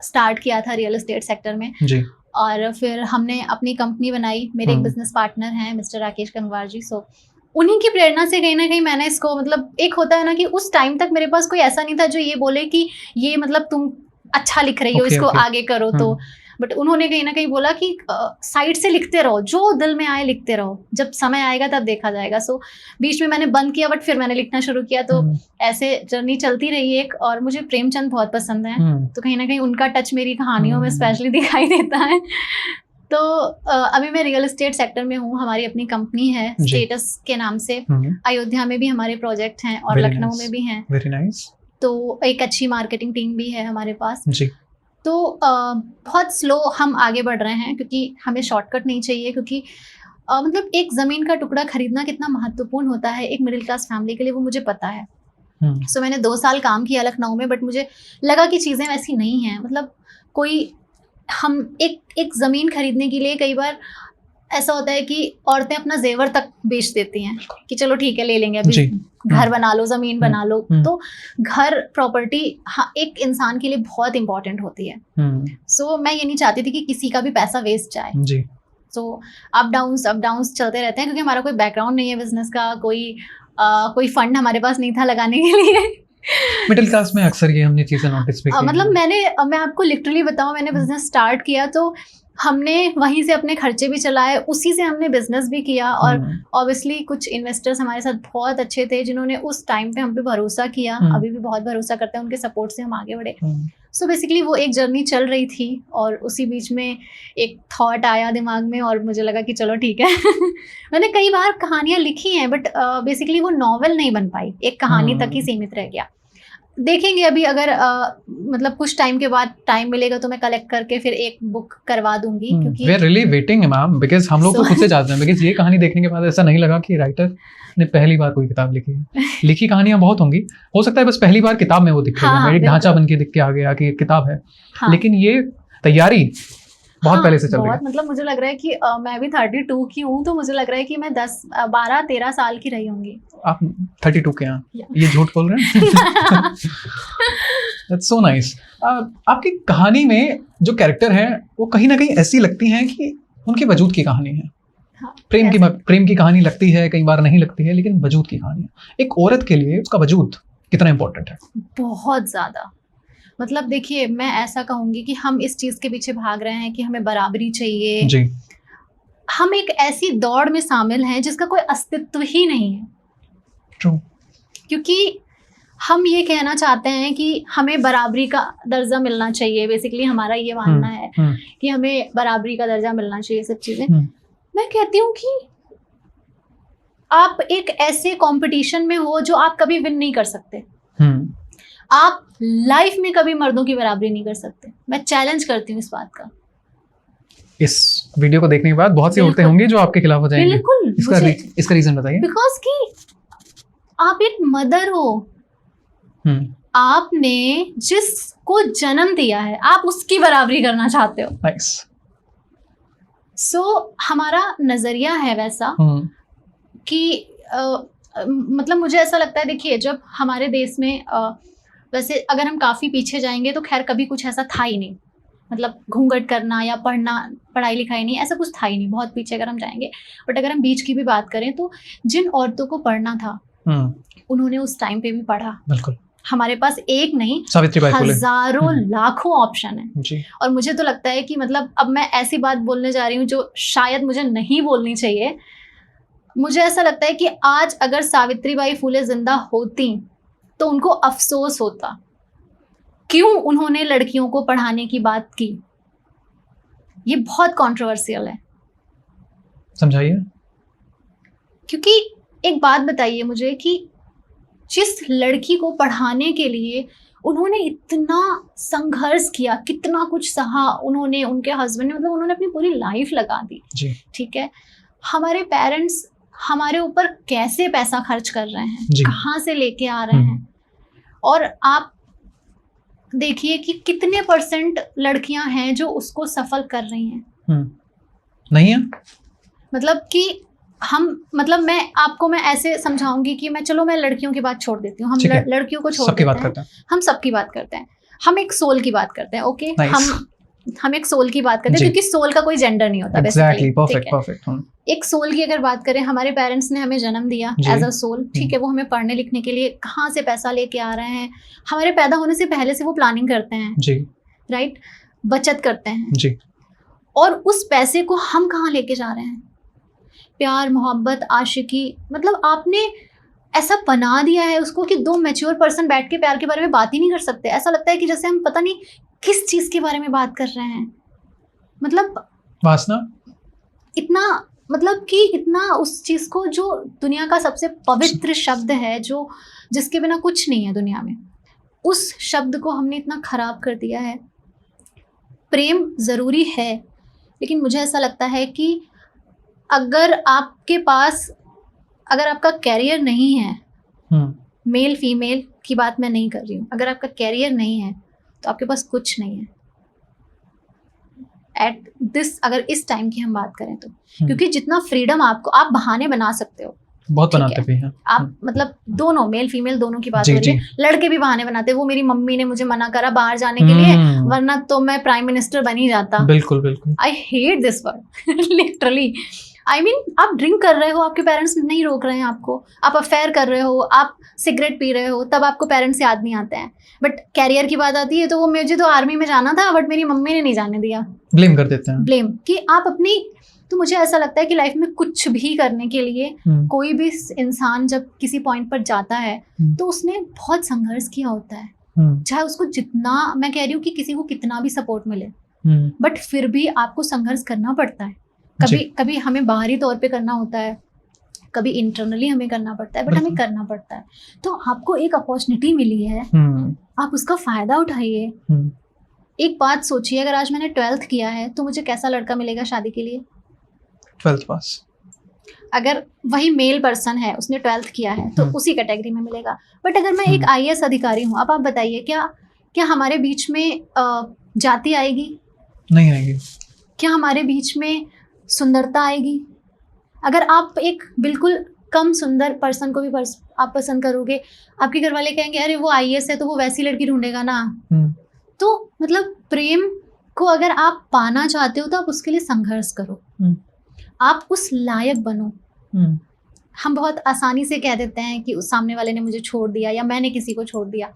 स्टार्ट किया था रियल एस्टेट सेक्टर में। जी। और फिर हमने अपनी कंपनी बनाई। मेरे एक बिजनेस पार्टनर हैं मिस्टर राकेश कंगवार जी। सो उन्हीं की प्रेरणा से कहीं ना कहीं मैंने इसको, मतलब एक होता है ना कि उस टाइम तक मेरे पास कोई ऐसा नहीं था जो ये बोले कि ये मतलब तुम अच्छा लिख रही हो, Okay, इसको okay. आगे करो। तो बट उन्होंने कहीं ना कहीं बोला कि साइड से लिखते रहो, जो दिल में आए लिखते रहो, जब समय आएगा तब देखा जाएगा। सो बीच में मैंने बंद किया, बट फिर मैंने लिखना शुरू किया। तो ऐसे जर्नी चलती रही एक। और मुझे प्रेमचंद बहुत पसंद है, तो कहीं ना कहीं उनका टच मेरी कहानियों में स्पेशली दिखाई देता है। तो अभी मैं रियल एस्टेट सेक्टर में हूँ। हमारी अपनी कंपनी है स्टेटस के नाम से। अयोध्या में भी हमारे प्रोजेक्ट हैं और लखनऊ में भी हैं। Very nice. तो एक अच्छी मार्केटिंग टीम भी है हमारे पास जी। तो बहुत स्लो हम आगे बढ़ रहे हैं क्योंकि हमें शॉर्टकट नहीं चाहिए। क्योंकि मतलब एक ज़मीन का टुकड़ा खरीदना कितना महत्वपूर्ण होता है एक मिडिल क्लास फैमिली के लिए, वो मुझे पता है। सो मैंने 2 साल काम किया लखनऊ में, बट मुझे लगा कि चीज़ें वैसी नहीं हैं। मतलब कोई हम एक ज़मीन खरीदने के लिए कई बार ऐसा होता है कि औरतें अपना जेवर तक बेच देती हैं कि चलो ठीक है ले लेंगे, अभी घर बना लो, ज़मीन बना लो। तो घर प्रॉपर्टी एक इंसान के लिए बहुत इंपॉर्टेंट होती है। सो मैं ये नहीं चाहती थी कि किसी का भी पैसा वेस्ट जाए। जी। सो अप डाउन्स चलते रहते हैं क्योंकि हमारा कोई बैकग्राउंड नहीं है बिजनेस का, कोई फंड हमारे पास नहीं था लगाने के लिए। मिडिल क्लास में अक्सर ये हमने चीजें नोटिस भी की। मतलब मैं आपको लिटरली बताऊं, मैंने बिजनेस स्टार्ट किया तो हमने वहीं से अपने खर्चे भी चलाए, उसी से हमने बिजनेस भी किया। और ऑब्वियसली कुछ इन्वेस्टर्स हमारे साथ बहुत अच्छे थे जिन्होंने उस टाइम पे हम पे भरोसा किया, अभी भी बहुत भरोसा करते हैं, उनके सपोर्ट से हम आगे बढ़े। सो बेसिकली वो एक जर्नी चल रही थी और उसी बीच में एक थॉट आया दिमाग में और मुझे लगा कि चलो ठीक है। मैंने कई बार कहानियाँ लिखी हैं बट बेसिकली वो नॉवेल नहीं बन पाई, एक कहानी तक ही सीमित रह गया। देखेंगे अभी अगर मतलब कुछ टाइम के बाद टाइम मिलेगा तो मैं कलेक्ट करके फिर एक बुक करवा दूंगी। क्योंकि we are really waiting ma'am, because हम लोग तो खुद से चाहते हैं, बिकॉज ये कहानी देखने के बाद ऐसा नहीं लगा कि राइटर ने पहली बार कोई किताब लिखी है। लिखी कहानियां बहुत होंगी, हो सकता है बस पहली बार किताब में वो दिख रही है, एक ढांचा बन के दिख के आ गया कि एक किताब है। लेकिन ये तैयारी बहुत पहले से चल रही है। मतलब मुझे लग रहा है कि मैं भी 32 की हूँ, तो मुझे लग रहा है कि मैं 10, 12, 13 साल की रही होंगी। आप 32 के हैं, ये झूठ बोल रहे हैं? That's so nice. आपकी कहानी में जो कैरेक्टर हैं वो कहीं ना कहीं ऐसी लगती हैं कि उनके वजूद की कहानी है। प्रेम की कहानी लगती है, कई बार नहीं लगती है, लेकिन वजूद की कहानी है। एक औरत के लिए उसका वजूद कितना इम्पोर्टेंट है? बहुत ज़्यादा। मतलब देखिए, मैं ऐसा कहूँगी कि हम इस चीज़ के पीछे भाग रहे हैं कि हमें बराबरी चाहिए जी। हम एक ऐसी दौड़ में शामिल हैं जिसका कोई अस्तित्व ही नहीं है। ट्रू। क्योंकि हम ये कहना चाहते हैं कि हमें बराबरी का दर्जा मिलना चाहिए। बेसिकली हमारा ये मानना है कि हमें बराबरी का दर्जा मिलना चाहिए, सब चीज़ें। मैं कहती हूँ कि आप एक ऐसे कंपटीशन में हो जो आप कभी विन नहीं कर सकते। आप लाइफ में कभी मर्दों की बराबरी नहीं कर सकते। मैं चैलेंज करती हूँ इस बात का। इस वीडियो को देखने के बाद बहुत सी औरतें होंगी जो आपके खिलाफ हो जाएंगी। बिल्कुल। इसका रीजन बताइए। बिकॉज कि आप एक मदर हो, आपने जिसको जन्म दिया है आप उसकी बराबरी करना चाहते हो। नाइस। सो हमारा नजरिया है वैसा कि मतलब मुझे ऐसा लगता है, देखिए जब हमारे देश में वैसे अगर हम काफ़ी पीछे जाएंगे तो खैर कभी कुछ ऐसा था ही नहीं, मतलब घूंघट करना या पढ़ना, पढ़ाई लिखाई नहीं, ऐसा कुछ था ही नहीं, बहुत पीछे अगर हम जाएंगे। बट अगर हम बीच की भी बात करें तो जिन औरतों को पढ़ना था उन्होंने उस टाइम पे भी पढ़ा। बिल्कुल। हमारे पास एक नहीं सावित्रीबाई फुले, हजारों लाखों ऑप्शन है जी। और मुझे तो लगता है कि मतलब अब मैं ऐसी बात बोलने जा रही हूँ जो शायद मुझे नहीं बोलनी चाहिए। मुझे ऐसा लगता है कि आज अगर सावित्रीबाई फुले जिंदा होती तो उनको अफसोस होता क्यों उन्होंने लड़कियों को पढ़ाने की बात की। ये बहुत कंट्रोवर्शियल है। समझाइए। क्योंकि एक बात बताइए मुझे कि जिस लड़की को पढ़ाने के लिए उन्होंने इतना संघर्ष किया, कितना कुछ सहा उन्होंने, उनके हस्बैंड ने, मतलब उन्होंने अपनी पूरी लाइफ लगा दी, ठीक है। हमारे पेरेंट्स हमारे ऊपर कैसे पैसा खर्च कर रहे हैं, कहाँ से लेके आ रहे हैं। और आप देखिए कि कितने % लड़कियां हैं जो उसको सफल कर रही हैं। नहीं है, मतलब कि हम, मतलब मैं ऐसे समझाऊंगी कि मैं लड़कियों की बात छोड़ देती हूँ, हम लड़कियों को छोड़ देते हैं, हम सबकी बात करते हैं, हम एक सोल की बात करते हैं। ओके, हम एक सोल की बात करते हैं क्योंकि सोल का कोई जेंडर नहीं होता। Exactly, perfect. एक सोल की अगर बात करें, हमारे पेरेंट्स ने हमें जन्म दिया एज अ सोल, ठीक है। वो हमें पढ़ने लिखने के लिए कहाँ से पैसा लेके आ रहे हैं, हमारे पैदा होने से पहले से वो प्लानिंग करते हैं, राइट, बचत करते हैं, और उस पैसे को हम कहाँ लेके जा रहे हैं, प्यार मोहब्बत आशिकी, मतलब आपने ऐसा बना दिया है उसको कि 2 मैच्योर पर्सन बैठ के प्यार के बारे में बात ही नहीं कर सकते। ऐसा लगता है कि जैसे हम पता नहीं किस चीज के बारे में बात कर रहे हैं। मतलब वासना इतना, मतलब कि इतना उस चीज को जो दुनिया का सबसे पवित्र शब्द है, जो जिसके बिना कुछ नहीं है दुनिया में, उस शब्द को हमने इतना खराब कर दिया है। प्रेम जरूरी है, लेकिन मुझे ऐसा लगता है कि अगर आपके पास, अगर आपका कैरियर नहीं है, मेल फीमेल की बात मैं नहीं कर रही हूँ, अगर आपका कैरियर नहीं है तो आपके पास कुछ नहीं है एट दिस, अगर इस टाइम की हम बात करें तो। क्योंकि जितना फ्रीडम आपको, आप बहाने बना सकते हो, बहुत बनाते भी हैं आप, मतलब दोनों, मेल फीमेल दोनों की बात हो रही है। लड़के भी बहाने बनाते हैं, वो मेरी मम्मी ने मुझे मना करा बाहर जाने के लिए, वरना तो मैं प्राइम मिनिस्टर बन ही जाता। बिल्कुल। I hate this word literally. I mean, आप ड्रिंक कर रहे हो, आपके पेरेंट्स नहीं रोक रहे हैं आपको, आप अफेयर कर रहे हो, आप सिगरेट पी रहे हो, तब आपको पेरेंट्स याद नहीं आते हैं। बट कैरियर की बात आती है तो वो, मुझे तो आर्मी में जाना था बट मेरी मम्मी ने नहीं जाने दिया, ब्लेम कर देते हैं, ब्लेम कि आप अपनी। तो मुझे ऐसा लगता है कि लाइफ में कुछ भी करने के लिए कोई भी इंसान जब किसी पॉइंट पर जाता है तो उसने बहुत संघर्ष किया होता है, चाहे उसको जितना, मैं कह रही हूँ कि किसी को कितना भी सपोर्ट मिले, बट फिर भी आपको संघर्ष करना पड़ता है। कभी हमें बाहरी तौर पे करना होता है, कभी इंटरनली हमें करना पड़ता है, बट हमें करना पड़ता है। तो आपको एक अपॉर्चुनिटी मिली है, आप उसका फायदा उठाइए। एक बात सोचिए, अगर आज मैंने 12th किया है तो मुझे कैसा लड़का मिलेगा शादी के लिए? 12th पास। अगर वही मेल पर्सन है, उसने 12th किया है तो उसी कैटेगरी में मिलेगा। बट अगर मैं एक IAS अधिकारी हूँ, अब आप बताइए, क्या हमारे बीच में जाति आएगी? नहीं आएगी। क्या हमारे बीच में सुंदरता आएगी? अगर आप एक बिल्कुल कम सुंदर पर्सन को भी आप पसंद करोगे, आपके घर वाले कहेंगे अरे वो IAS है तो वो वैसी लड़की ढूंढेगा ना। तो मतलब प्रेम को अगर आप पाना चाहते हो तो आप उसके लिए संघर्ष करो, आप उस लायक बनो। हम बहुत आसानी से कह देते हैं कि उस सामने वाले ने मुझे छोड़ दिया या मैंने किसी को छोड़ दिया,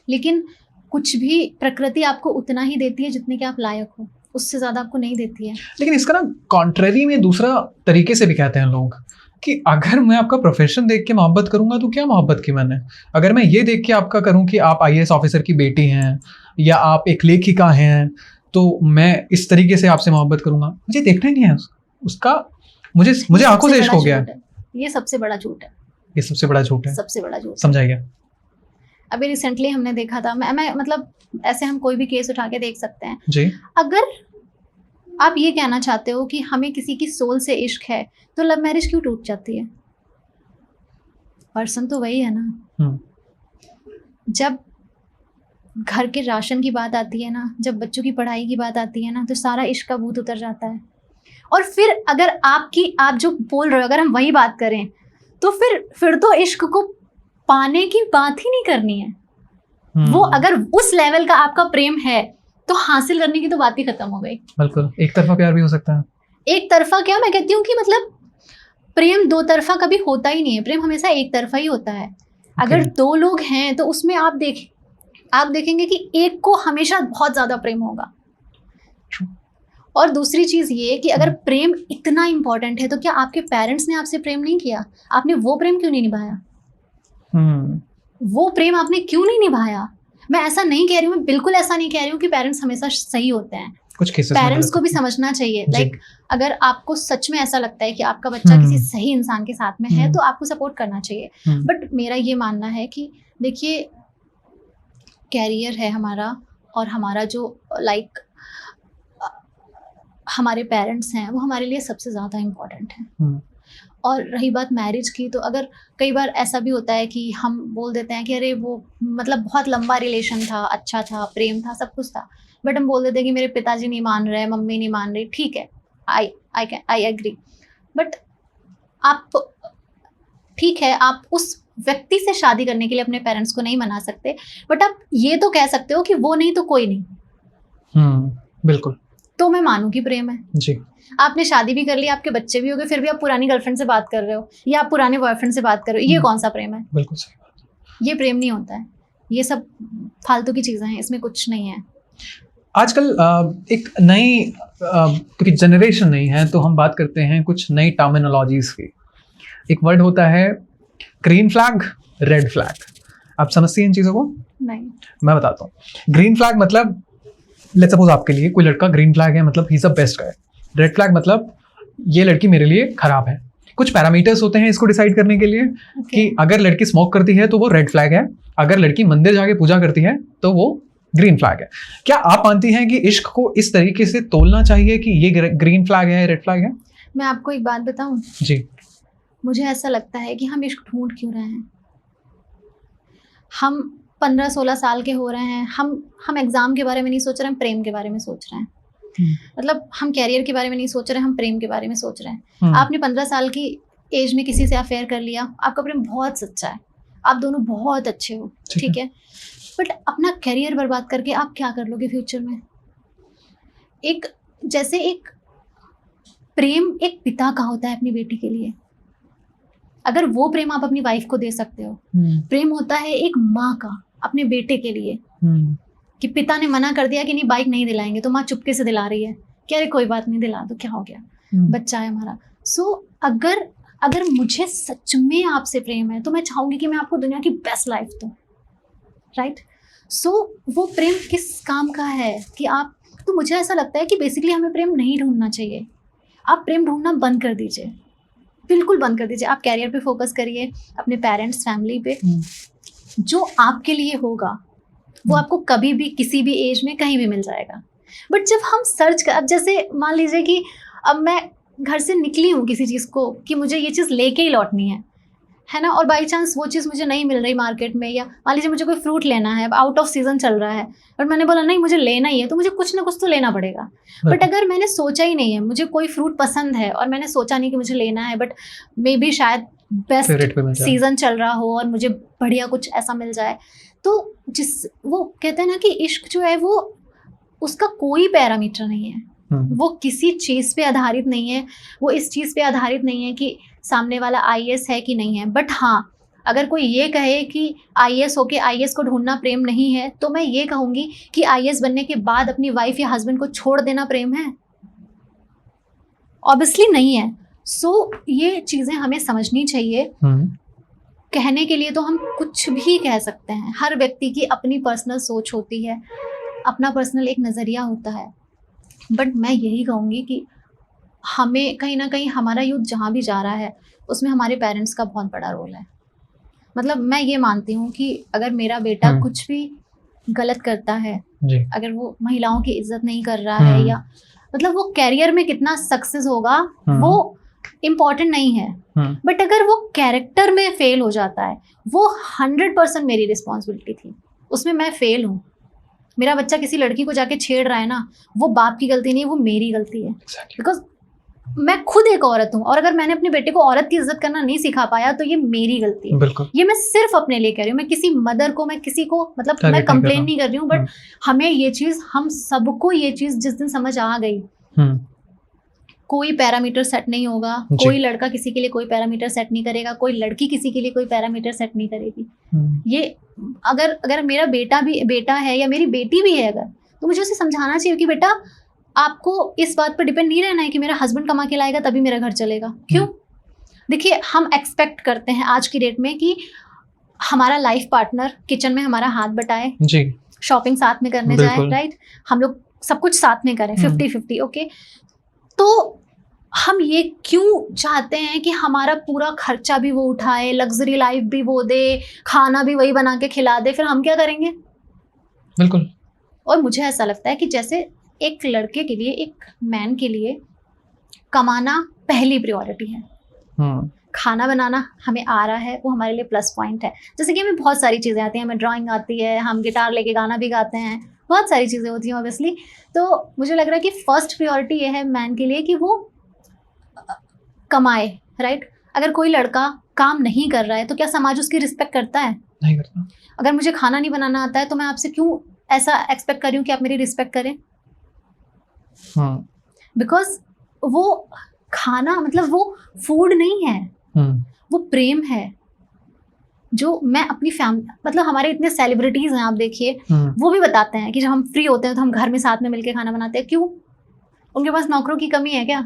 लेकिन कुछ भी प्रकृति आपको उतना ही देती है जितने के आप लायक हो, उससे ज्यादा आपको नहीं देती है। लेकिन इसका ना कॉन्ट्रेरी में दूसरा तरीके से भी कहते हैं लोग कि अगर मैं आपका प्रोफेशन देख के मोहब्बत करूंगा तो क्या मोहब्बत की मैंने, अगर मैं ये देख के आपका करूं कि आप IAS ऑफिसर की बेटी हैं या आप एक लेखिका हैं तो मैं इस तरीके से आपसे मोहब्बत करूंगा, मुझे देखना ही नहीं है उसका, मुझे आंखों से इश्क हो गया। ये सबसे बड़ा झूठ है, ये सबसे बड़ा झूठ है, सबसे बड़ा झूठ। समझाइए। अभी रिसेंटली हमने देखा था, मैं मतलब ऐसे हम कोई भी केस उठा के देख सकते हैं जी। अगर आप ये कहना चाहते हो कि हमें किसी की सोल से इश्क है, तो लव मैरिज क्यों टूट जाती है? पर्सन तो वही है ना। जब घर के राशन की बात आती है ना, जब बच्चों की पढ़ाई की बात आती है ना, तो सारा इश्क का भूत उतर जाता है। और फिर अगर आप जो बोल रहे हो, अगर हम वही बात करें, तो फिर तो इश्क को पाने की बात ही नहीं करनी है। वो अगर उस लेवल का आपका प्रेम है, तो हासिल करने की तो बात ही खत्म हो गई। बिल्कुल, एक तरफा प्यार भी हो सकता है। एक तरफा क्या, मैं कहती हूँ कि मतलब प्रेम दो तरफा कभी होता ही नहीं है, प्रेम हमेशा एक तरफा ही होता है। अगर दो लोग हैं तो उसमें आप देखेंगे कि एक को हमेशा बहुत ज्यादा प्रेम होगा। और दूसरी चीज ये कि अगर प्रेम इतना इंपॉर्टेंट है, तो क्या आपके पेरेंट्स ने आपसे प्रेम नहीं किया? आपने वो प्रेम क्यों नहीं निभाया? वो प्रेम आपने क्यों नहीं निभाया? मैं ऐसा नहीं कह रही हूँ, मैं बिल्कुल ऐसा नहीं कह रही हूँ कि पेरेंट्स हमेशा सही होते हैं। कुछ केसेस में पेरेंट्स को भी समझना चाहिए। लाइक अगर आपको सच में ऐसा लगता है कि आपका बच्चा किसी सही इंसान के साथ में है, तो आपको सपोर्ट करना चाहिए। बट मेरा ये मानना है कि देखिए, कैरियर है हमारा, और हमारा जो हमारे पेरेंट्स हैं, वो हमारे लिए सबसे ज़्यादा इम्पोर्टेंट है। और रही बात मैरिज की, तो अगर कई बार ऐसा भी होता है कि हम बोल देते हैं कि अरे वो मतलब बहुत लंबा रिलेशन था, अच्छा था, प्रेम था, सब कुछ था, बट हम बोल देते हैं कि मेरे पिताजी नहीं मान रहे, मम्मी नहीं मान रही। ठीक है, आई एग्री, बट आप ठीक है, आप उस व्यक्ति से शादी करने के लिए अपने पेरेंट्स को नहीं मना सकते, बट आप ये तो कह सकते हो कि वो नहीं तो कोई नहीं। बिल्कुल, तो मैं मानूं कि प्रेम है जी। आपने शादी भी कर ली, आपके बच्चे भी हो गए, फिर भी आप पुरानी गर्लफ्रेंड से बात कर रहे हो या आप पुराने बॉयफ्रेंड से बात कर रहे हो, ये कौन सा प्रेम है? बिल्कुल सही बात। ये प्रेम नहीं होता है, ये सब फालतू की चीजें हैं, इसमें कुछ नहीं है। आजकल एक नई क्योंकि जनरेशन नहीं है, तो हम बात करते हैं कुछ नई टर्मिनोलॉजीज की। एक वर्ड होता है ग्रीन फ्लैग, रेड फ्लैग। आप समझती हैं इन चीज़ों को? नहीं। मैं बताता हूँ। ग्रीन फ्लैग मतलब, लेट्स सपोज आपके लिए कोई लड़का ग्रीन फ्लैग है, मतलब he is the best guy. Red flag मतलब ये लड़की मेरे लिए खराब है। कुछ पैरामीटर्स होते हैं इसको डिसाइड करने के लिए कि अगर लड़की स्मोक करती है तो वो रेड फ्लैग है, अगर लड़की मंदिर जाके पूजा करती है तो वो ग्रीन फ्लैग है। क्या आप मानती हैं कि इश्क को इस तरीके से तोलना चाहिए कि ये ग्रीन फ्लैग है, रेड फ्लैग है? मैं आपको एक बात बताऊं जी। मुझे ऐसा लगता है कि हम इश्क ढूंढ क्यों रहे हैं? हम 15-16 साल के हो रहे हैं, हम एग्जाम के बारे में नहीं सोच रहे हैं, हम प्रेम के बारे में सोच रहे हैं। मतलब हम कैरियर के बारे में नहीं सोच रहे हैं, हम प्रेम के बारे में सोच रहे हैं। आपने 15 साल की एज में किसी से अफेयर कर लिया, आपका प्रेम बहुत सच्चा है, आप दोनों बहुत अच्छे हो, ठीक है, बट अपना कैरियर बर्बाद करके आप क्या कर लोगे फ्यूचर में? जैसे एक प्रेम एक पिता का होता है अपनी बेटी के लिए, अगर वो प्रेम आप अपनी वाइफ को दे सकते हो, प्रेम होता है एक माँ का अपने बेटे के लिए, कि पिता ने मना कर दिया कि नहीं बाइक नहीं दिलाएंगे, तो माँ चुपके से दिला रही है कि अरे कोई बात नहीं, दिला दो, क्या हो गया, बच्चा है हमारा। सो अगर मुझे सच में आपसे प्रेम है, तो मैं चाहूंगी कि मैं आपको दुनिया की बेस्ट लाइफ दूं, राइट? सो वो प्रेम किस काम का है कि आप, तो मुझे ऐसा लगता है कि बेसिकली हमें प्रेम नहीं ढूंढना चाहिए। आप प्रेम ढूंढना बंद कर दीजिए, बिल्कुल बंद कर दीजिए। आप कैरियर पे फोकस करिए, अपने पेरेंट्स, फैमिली पे। जो आपके लिए होगा वो आपको कभी भी किसी भी एज में कहीं भी मिल जाएगा। बट जब हम सर्च कर, अब जैसे मान लीजिए कि अब मैं घर से निकली हूँ किसी चीज़ को कि मुझे ये चीज़ लेके ही लौटनी है ना, और बाई चांस वो चीज़ मुझे नहीं मिल रही मार्केट में, या मान लीजिए मुझे कोई फ्रूट लेना है, अब आउट ऑफ सीजन चल रहा है, बट मैंने बोला नहीं मुझे लेना ही है, तो मुझे कुछ ना कुछ तो लेना पड़ेगा। बट अगर मैंने सोचा ही नहीं है, मुझे कोई फ्रूट पसंद है और मैंने सोचा नहीं कि मुझे लेना है, बट मे बी शायद बेस्ट सीजन चल रहा हो और मुझे बढ़िया कुछ ऐसा मिल जाए, तो वो कहते हैं ना कि इश्क जो है वो, उसका कोई पैरामीटर नहीं है, वो किसी चीज़ पे आधारित नहीं है, वो इस चीज़ पे आधारित नहीं है कि सामने वाला आईएएस है कि नहीं है। बट हाँ, अगर कोई ये कहे कि आईएएस होके आईएएस को ढूंढना प्रेम नहीं है, तो मैं ये कहूँगी कि आईएएस बनने के बाद अपनी वाइफ या हस्बैंड को छोड़ देना प्रेम है? ऑब्वियसली नहीं है। सो ये चीज़ें हमें समझनी चाहिए। कहने के लिए तो हम कुछ भी कह सकते हैं, हर व्यक्ति की अपनी पर्सनल सोच होती है, अपना पर्सनल एक नज़रिया होता है, बट मैं यही कहूँगी कि हमें कहीं ना कहीं हमारा यूथ जहाँ भी जा रहा है उसमें हमारे पेरेंट्स का बहुत बड़ा रोल है। मतलब मैं ये मानती हूँ कि अगर मेरा बेटा कुछ भी गलत करता है जी। अगर वो महिलाओं की इज्जत नहीं कर रहा है या मतलब वो कैरियर में कितना सक्सेस होगा वो इम्पोर्टेंट नहीं है, बट अगर वो कैरेक्टर में फेल हो जाता है वो 100% मेरी रिस्पॉन्सिबिलिटी थी, उसमें मैं फेल हूँ। मेरा बच्चा किसी लड़की को जाके छेड़ रहा है ना, वो बाप की गलती नहीं है, वो मेरी गलती है। बिकॉज मैं खुद एक औरत हूँ और अगर मैंने अपने बेटे को औरत की इज्जत करना नहीं सिखा पाया तो ये मेरी गलती है। ये मैं सिर्फ अपने लिए कह रही हूँ, मैं किसी मदर को, मैं किसी को मतलब मैं कंप्लेन नहीं कर रही हूँ, बट हमें ये चीज, हम सबको ये चीज जिस दिन समझ आ गई, कोई पैरामीटर सेट नहीं होगा, कोई लड़का किसी के लिए कोई पैरामीटर सेट नहीं करेगा, कोई लड़की किसी के लिए कोई पैरामीटर सेट नहीं करेगी। ये अगर मेरा बेटा है या मेरी बेटी भी है अगर, तो मुझे उसे समझाना चाहिए कि बेटा आपको इस बात पर डिपेंड नहीं रहना है कि मेरा हस्बैंड कमा के लाएगा तभी मेरा घर चलेगा। क्यों? देखिए, हम एक्सपेक्ट करते हैं आज की डेट में कि हमारा लाइफ पार्टनर किचन में हमारा हाथ बटाए, शॉपिंग साथ में करने जाए, राइट, हम लोग सब कुछ साथ में करें 50-50। ओके, तो हम ये क्यों चाहते हैं कि हमारा पूरा खर्चा भी वो उठाए, लग्जरी लाइफ भी वो दे, खाना भी वही बना के खिला दे, फिर हम क्या करेंगे? बिल्कुल। और मुझे ऐसा लगता है कि जैसे एक लड़के के लिए, एक मैन के लिए कमाना पहली प्रायोरिटी है, खाना बनाना हमें आ रहा है वो हमारे लिए प्लस पॉइंट है। जैसे कि हमें बहुत सारी चीज़ें आती हैं, हमें ड्राइंग आती है, हम गिटार लेके गाना भी गाते हैं, बहुत सारी चीज़ें होती हैं ऑब्वियसली। तो मुझे लग रहा है कि फर्स्ट प्रायोरिटी ये है मैन के लिए कि वो कमाए, राइट। अगर कोई लड़का काम नहीं कर रहा है तो क्या समाज उसकी रिस्पेक्ट करता है? नहीं करता। अगर मुझे खाना नहीं बनाना आता है तो मैं आपसे क्यों ऐसा एक्सपेक्ट कर रही हूँ कि आप मेरी रिस्पेक्ट करें? बिकॉज वो खाना मतलब वो फूड नहीं है, वो प्रेम है जो मैं अपनी फैमिली, मतलब हमारे इतने सेलिब्रिटीज हैं आप देखिए, वो भी बताते हैं कि जब हम फ्री होते हैं तो हम घर में साथ में मिलके खाना बनाते हैं। क्यों? उनके पास नौकरों की कमी है क्या?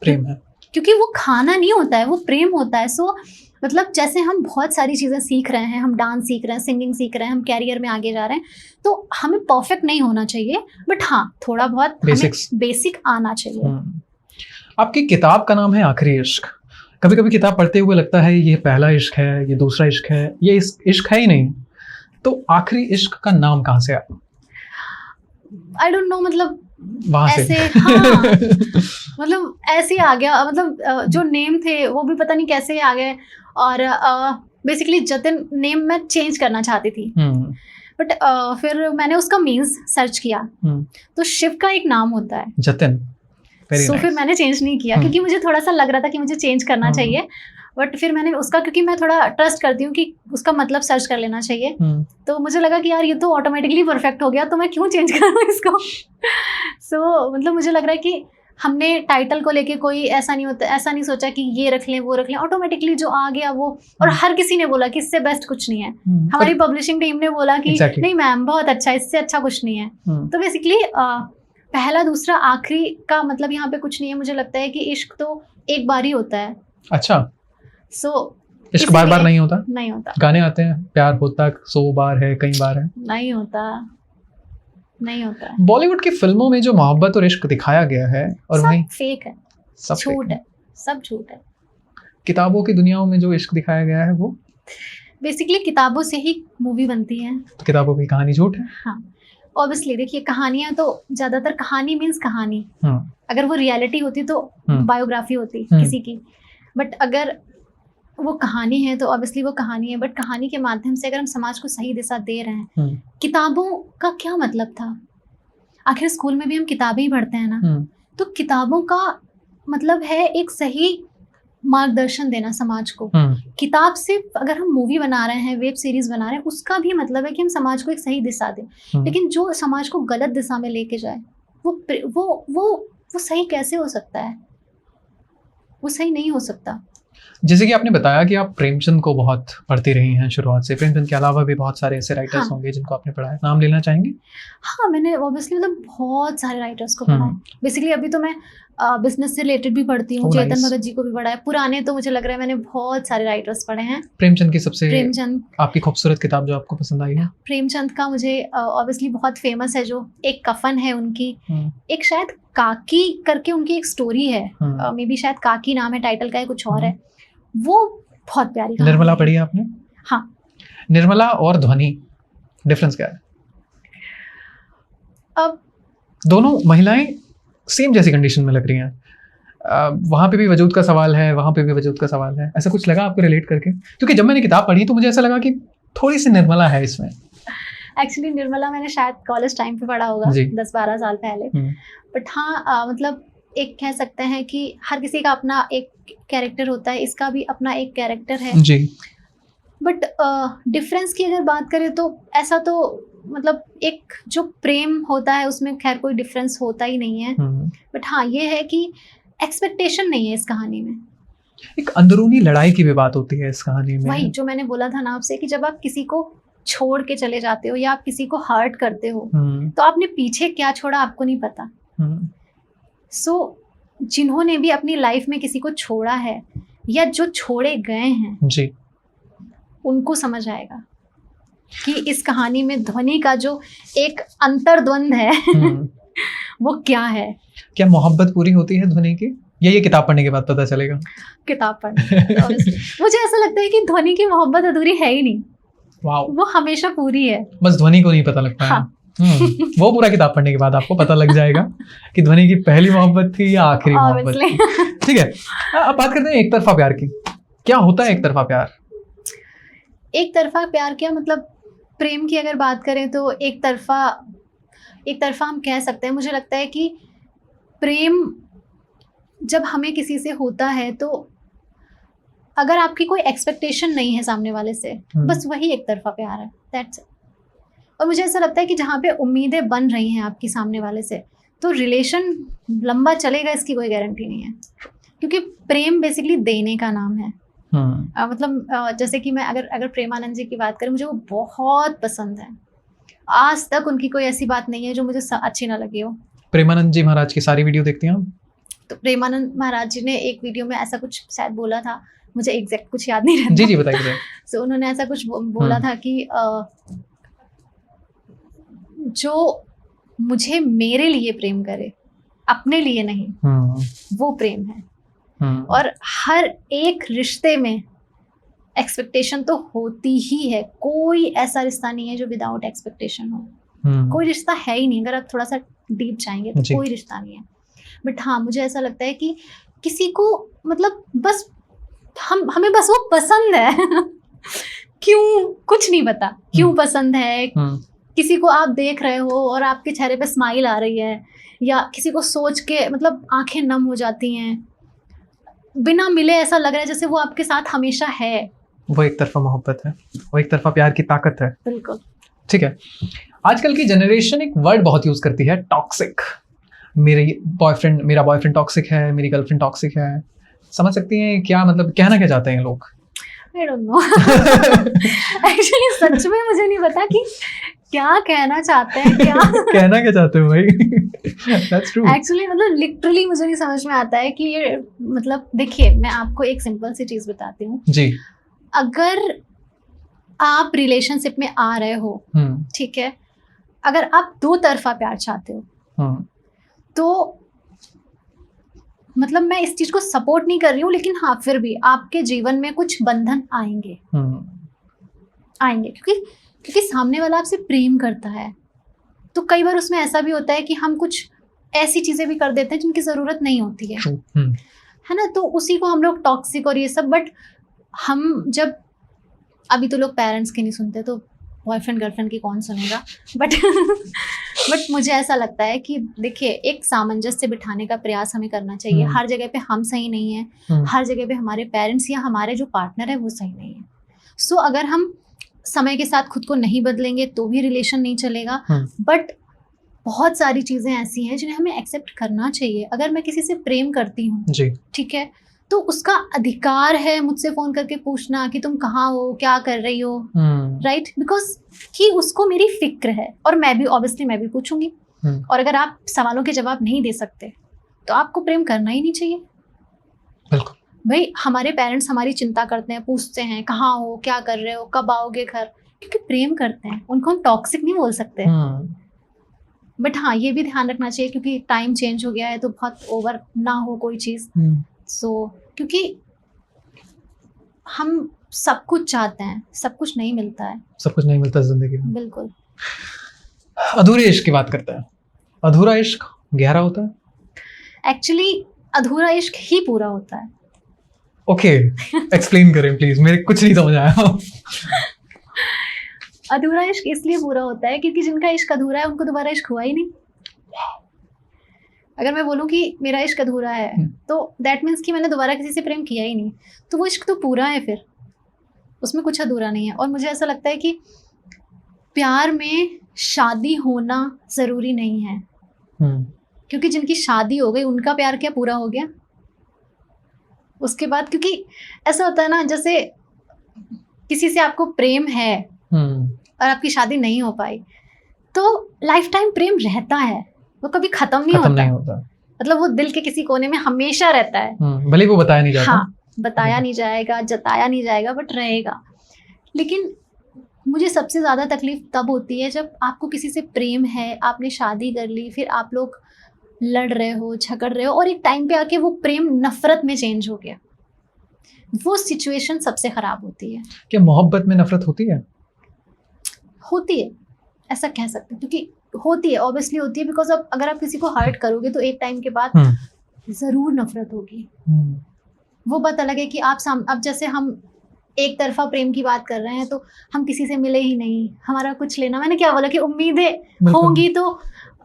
प्रेम है। क्योंकि वो खाना नहीं होता है, वो प्रेम होता है। सो मतलब जैसे हम बहुत सारी चीज़ें सीख रहे हैं, हम डांस सीख रहे हैं, सिंगिंग सीख रहे हैं, हम कैरियर में आगे जा रहे हैं, तो हमें परफेक्ट नहीं होना चाहिए, बट हाँ थोड़ा बहुत बेसिक आना चाहिए। आपकी किताब का नाम है आखिरी इश्क। कभी कभी किताब पढ़ते हुए लगता है ये पहला इश्क है, ये दूसरा इश्क है, ये इश्क है ही नहीं, तो आखिरी इश्क का नाम कहाँ से आया? आई डोंट नो, मतलब वहाँ ऐसे से हाँ मतलब ऐसे आ गया, मतलब जो नेम थे वो भी पता नहीं कैसे आ गए। और बेसिकली जतिन नेम मैं चेंज करना चाहती थी, बट फिर मैंने उसका मीन्स सर्च किया, तो शिव का एक नाम होता है जतिन, सो फिर मैंने चेंज नहीं किया क्योंकि मुझे थोड़ा सा लग रहा था कि मुझे चेंज करना चाहिए। बट फिर मैंने उसका, क्योंकि मैं थोड़ा ट्रस्ट करती हूँ कि उसका मतलब सर्च कर लेना चाहिए, तो मुझे लगा कि यार ये तो ऑटोमेटिकली परफेक्ट हो गया, तो मैं क्यों चेंज करूँ इसको। सो मतलब मुझे लग रहा है कि हमने टाइटल को लेके कोई ऐसा नहीं सोचा कि ये रख लें वो रख लें, ऑटोमेटिकली जो आ गया वो। और हर किसी ने बोला कि इससे बेस्ट कुछ नहीं है। हमारी पब्लिशिंग टीम ने बोला कि नहीं मैम बहुत अच्छा, इससे अच्छा कुछ नहीं है। तो बेसिकली पहला दूसरा आखिरी का मतलब यहाँ पे कुछ नहीं है। मुझे लगता है कि इश्क तो एक बार ही होता है। अच्छा, सो इश्क बार बार नहीं होता? नहीं होता। गाने आते हैं प्यार होता 100 बार है, कई बार है, नहीं होता, नहीं होता। बॉलीवुड की फिल्मों में जो मोहब्बत और इश्क दिखाया गया है और वहीं फेक है, सब झूठ है, सब झूठ है। किताबों की दुनियाओं में जो इश्क दिखाया गया है वो बेसिकली किताबों से ही मूवी बनती है, तो किताबों की कहानी झूठ है। हाँ ऑब्वियसली, देखिए कहानियां तो ज्यादातर, कहानी मीन्स कहानी, अगर वो रियलिटी होती तो बायोग्राफी होती किसी की, बट अगर वो कहानी है तो ऑब्वियसली वो कहानी है। बट कहानी के माध्यम से अगर हम समाज को सही दिशा दे रहे हैं, किताबों का क्या मतलब था? आखिर स्कूल में भी हम किताबें ही पढ़ते हैं ना, तो किताबों का मतलब है एक सही मार्गदर्शन देना समाज को। किताब से अगर हम मूवी बना रहे हैं, वेब सीरीज बना रहे हैं, उसका भी मतलब है कि हम समाज को एक सही दिशा दें। लेकिन जो समाज को गलत दिशा में लेके जाए वो सही कैसे हो सकता है? वो सही नहीं हो सकता। जैसे कि आपने बताया कि आप प्रेमचंद को बहुत पढ़ती रही हैं शुरुआत से, प्रेमचंद के अलावा भी बहुत सारे ऐसे राइटर्स होंगे जिनको आपने पढ़ा है, नाम लेना चाहेंगे? हाँ, मैंने ऑब्वियसली मतलब बहुत सारे राइटर्स को पढ़ा है। बेसिकली अभी तो मैं बिजनेस से रिलेटेड भी पढ़ती हूँ, चेतन भगत जी को भी पढ़ा है। पुराने तो मुझे लग रहा है मैंने बहुत सारे राइटर्स पढ़े हैं। प्रेमचंद की सबसे आपकी खूबसूरत किताब जो आपको पसंद आई है? प्रेमचंद का मुझे ऑब्वियसली बहुत फेमस है जो एक कफन है उनकी, एक शायद काकी करके उनकी एक स्टोरी है, मे बी शायद काकी नाम है टाइटल का, कुछ और है। वो बहुत प्यारी कहानी निर्मला है। पढ़ी है आपने? हाँ। निर्मला और ध्वनि, डिफरेंस क्या है? अब दोनों महिलाएं सेम जैसी कंडीशन में लग रही हैं, वहाँ पे भी वजूद का सवाल है, वहाँ पे भी वजूद का सवाल है। ऐसा कुछ लगा आपको रिलेट करके? क्योंकि जब मैंने किताब पढ़ी तो मुझे ऐसा लगा कि थोड़ी सी निर्मला है इसमें। एक्चुअली निर्मला मैंने शायद कॉलेज टाइम पे पढ़ा होगा, 10-12 साल पहले। बट हाँ, मतलब एक कह सकते हैं कि हर किसी का अपना एक कैरेक्टर होता है, इसका भी अपना एक कैरेक्टर है जी। बट डिफरेंस की अगर बात करें तो ऐसा तो मतलब एक जो प्रेम होता है उसमें खैर कोई डिफरेंस होता ही नहीं है। बट हाँ, ये है कि एक्सपेक्टेशन नहीं है इस कहानी में। एक अंदरूनी लड़ाई की भी बात होती है इस कहानी में। वही जो मैंने बोला था ना आपसे कि जब आप किसी को छोड़ के चले जाते हो या आप किसी को हर्ट करते हो तो आपने पीछे क्या छोड़ा आपको नहीं पता। सो जिन्होंने भी अपनी लाइफ में किसी को छोड़ा है या जो छोड़े गए हैं जी, उनको समझ आएगा कि इस कहानी में ध्वनि का जो एक अंतर्द्वंद है वो क्या है। क्या मोहब्बत पूरी होती है ध्वनि की? ये किताब पढ़ने के बाद पता चलेगा। किताब पढ़ने मुझे ऐसा लगता है कि ध्वनि की मोहब्बत अधूरी है ही नहीं। वाओ। वो हमेशा पूरी है, बस ध्वनि को नहीं पता लगता है। हाँ। वो पूरा किताब पढ़ने के बाद आपको पता लग जाएगा कि ध्वनि की पहली मोहब्बत थी या आखिरी मोहब्बत थी। ठीक है, अब बात करते हैं एक तरफा प्यार की। क्या होता है एक तरफा प्यार? एक तरफा प्यार क्या मतलब, प्रेम की अगर बात करें तो एक तरफा हम कह सकते हैं। मुझे लगता है कि प्रेम जब हमें किसी से होता है तो अगर आपकी कोई एक्सपेक्टेशन नहीं है सामने वाले से, बस वही एक तरफा प्यार है, दैट्स इट। और मुझे ऐसा लगता है कि जहाँ पे उम्मीदें बन रही हैं आपकी सामने वाले से तो रिलेशन लंबा चलेगा इसकी कोई गारंटी नहीं है, क्योंकि प्रेम बेसिकली देने का नाम है। मतलब जैसे कि मैं अगर प्रेमानंद जी की बात करें, मुझे वो बहुत पसंद है। आज तक उनकी कोई ऐसी बात नहीं है जो मुझे अच्छी ना लगी हो। प्रेमानंद जी महाराज की सारी वीडियो देखती हैं आप? तो प्रेमानंद महाराज जी ने एक वीडियो में ऐसा कुछ शायद बोला था, मुझे एग्जैक्ट कुछ याद नहीं रहता। जी बताइए। सो उन्होंने ऐसा कुछ बोला था कि जो मुझे मेरे लिए प्रेम करे, अपने लिए नहीं, वो प्रेम है। और हर एक रिश्ते में एक्सपेक्टेशन तो होती ही है। कोई ऐसा रिश्ता नहीं है जो विदाउट एक्सपेक्टेशन हो। कोई रिश्ता है ही नहीं। अगर आप थोड़ा सा डीप जाएंगे तो कोई रिश्ता नहीं है। बट हाँ, मुझे ऐसा लगता है कि किसी को मतलब बस हमें बस वो पसंद है क्यों कुछ नहीं पता क्यों पसंद है। किसी को आप देख रहे हो और आपके चेहरे पे स्माइल आ रही है, या किसी को सोच के मतलब आंखें नम हो जाती हैं, बिना मिले ऐसा लग रहा है जैसे वो आपके साथ हमेशा है। वो एक तरफा मोहब्बत है, वो एक तरफा प्यार की ताकत है। बिल्कुल। ठीक है, आजकल की जनरेशन एक वर्ड बहुत यूज करती है, टॉक्सिक। मेरा बॉयफ्रेंड टॉक्सिक है, मेरी गर्लफ्रेंड टॉक्सिक है। समझ सकती हैं क्या मतलब कहना क्या चाहते हैं लोग? I don't know। एक्चुअली सच में मुझे नहीं पता कि क्या कहना चाहते हैं, क्या कहना क्या चाहते हो भाई? That's true। एक्चुअली मतलब लिटरली मुझे नहीं समझ में आता है कि ये मतलब, देखिए मैं आपको एक सिंपल सी चीज बताती हूँ जी। अगर आप रिलेशनशिप में आ रहे हो, ठीक है, अगर आप दो तरफा प्यार चाहते हो तो मतलब मैं इस चीज को सपोर्ट नहीं कर रही हूँ, लेकिन हाँ फिर भी आपके जीवन में कुछ बंधन आएंगे। क्योंकि सामने वाला आपसे प्रेम करता है। तो कई बार उसमें ऐसा भी होता है कि हम कुछ ऐसी चीजें भी कर देते हैं जिनकी जरूरत नहीं होती है ना। तो उसी को हम लोग टॉक्सिक और ये सब। बट हम जब अभी तो लोग पेरेंट्स की नहीं सुनते, तो बॉयफ्रेंड गर्लफ्रेंड की कौन सुनेगा। बट मुझे ऐसा लगता है कि देखिए, एक सामंजस्य बिठाने का प्रयास हमें करना चाहिए। हर जगह पे हम सही नहीं है, हर जगह पे हमारे पेरेंट्स या हमारे जो पार्टनर है वो सही नहीं है। सो अगर हम समय के साथ खुद को नहीं बदलेंगे तो भी रिलेशन नहीं चलेगा। बट बहुत सारी चीज़ें ऐसी हैं जिन्हें हमें एक्सेप्ट करना चाहिए। अगर मैं किसी से प्रेम करती हूँ, ठीक है, तो उसका अधिकार है मुझसे फ़ोन करके पूछना कि तुम कहाँ हो, क्या कर रही हो, राइट, बिकॉज कि उसको मेरी फिक्र है। और मैं भी ऑब्वियसली मैं भी पूछूंगी। और अगर आप सवालों के जवाब नहीं दे सकते तो आपको प्रेम करना ही नहीं चाहिए। बिल्कुल भाई, हमारे पेरेंट्स हमारी चिंता करते हैं, पूछते हैं कहाँ हो, क्या कर रहे हो, कब आओगे घर, क्योंकि प्रेम करते हैं। उनको हम टॉक्सिक नहीं बोल सकते। बट हाँ, ये भी ध्यान रखना चाहिए क्योंकि टाइम चेंज हो गया है, तो बहुत ओवर ना हो कोई चीज़। सो क्योंकि हम सब कुछ चाहते हैं, सब कुछ नहीं मिलता है। सब कुछ नहीं मिलता जिंदगी में। बिल्कुल। अधूरे इश्क की बात करते हैं। अधूरा इश्क गहरा होता है? एक्चुअली अधूरा इश्क ही पूरा होता है। ओके, एक्सप्लेन करें प्लीज, मेरे कुछ नहीं समझ आया। अधूरा इश्क इसलिए पूरा होता है क्योंकि जिनका इश्क अधूरा है उनको दोबारा इश्क हुआ ही नहीं। अगर मैं बोलूं कि मेरा इश्क अधूरा है तो दैट मीन्स कि मैंने दोबारा किसी से प्रेम किया ही नहीं, तो वो इश्क तो पूरा है, फिर उसमें कुछ अधूरा नहीं है। और मुझे ऐसा लगता है कि प्यार में शादी होना ज़रूरी नहीं है, क्योंकि जिनकी शादी हो गई उनका प्यार क्या पूरा हो गया उसके बाद? क्योंकि ऐसा होता है ना, जैसे किसी से आपको प्रेम है और आपकी शादी नहीं हो पाई तो लाइफ टाइम प्रेम रहता है, वो कभी खत्म नहीं होता। मतलब वो दिल के किसी कोने में हमेशा रहता है, भले वो बताया नहीं जाता। हाँ, बताया नहीं जाएगा, जताया नहीं जाएगा, बट रहेगा। लेकिन मुझे सबसे ज़्यादा तकलीफ तब होती है जब आपको किसी से प्रेम है, आपने शादी कर ली, फिर आप लोग लड़ रहे हो, झगड़ रहे हो और एक टाइम पे आके वो प्रेम नफरत में चेंज हो गया। वो सिचुएशन सबसे ख़राब होती है। क्या मोहब्बत में नफरत होती है? होती है, ऐसा कह सकते हैं, क्योंकि होती है, ऑब्वियसली होती है। बिकॉज अब अगर आप किसी को हर्ट करोगे तो एक टाइम के बाद ज़रूर नफरत होगी। वो बात अलग है कि अब जैसे हम एक तरफा प्रेम की बात कर रहे हैं तो हम किसी से मिले ही नहीं, हमारा कुछ लेना, मैंने क्या बोला कि उम्मीदें होंगी तो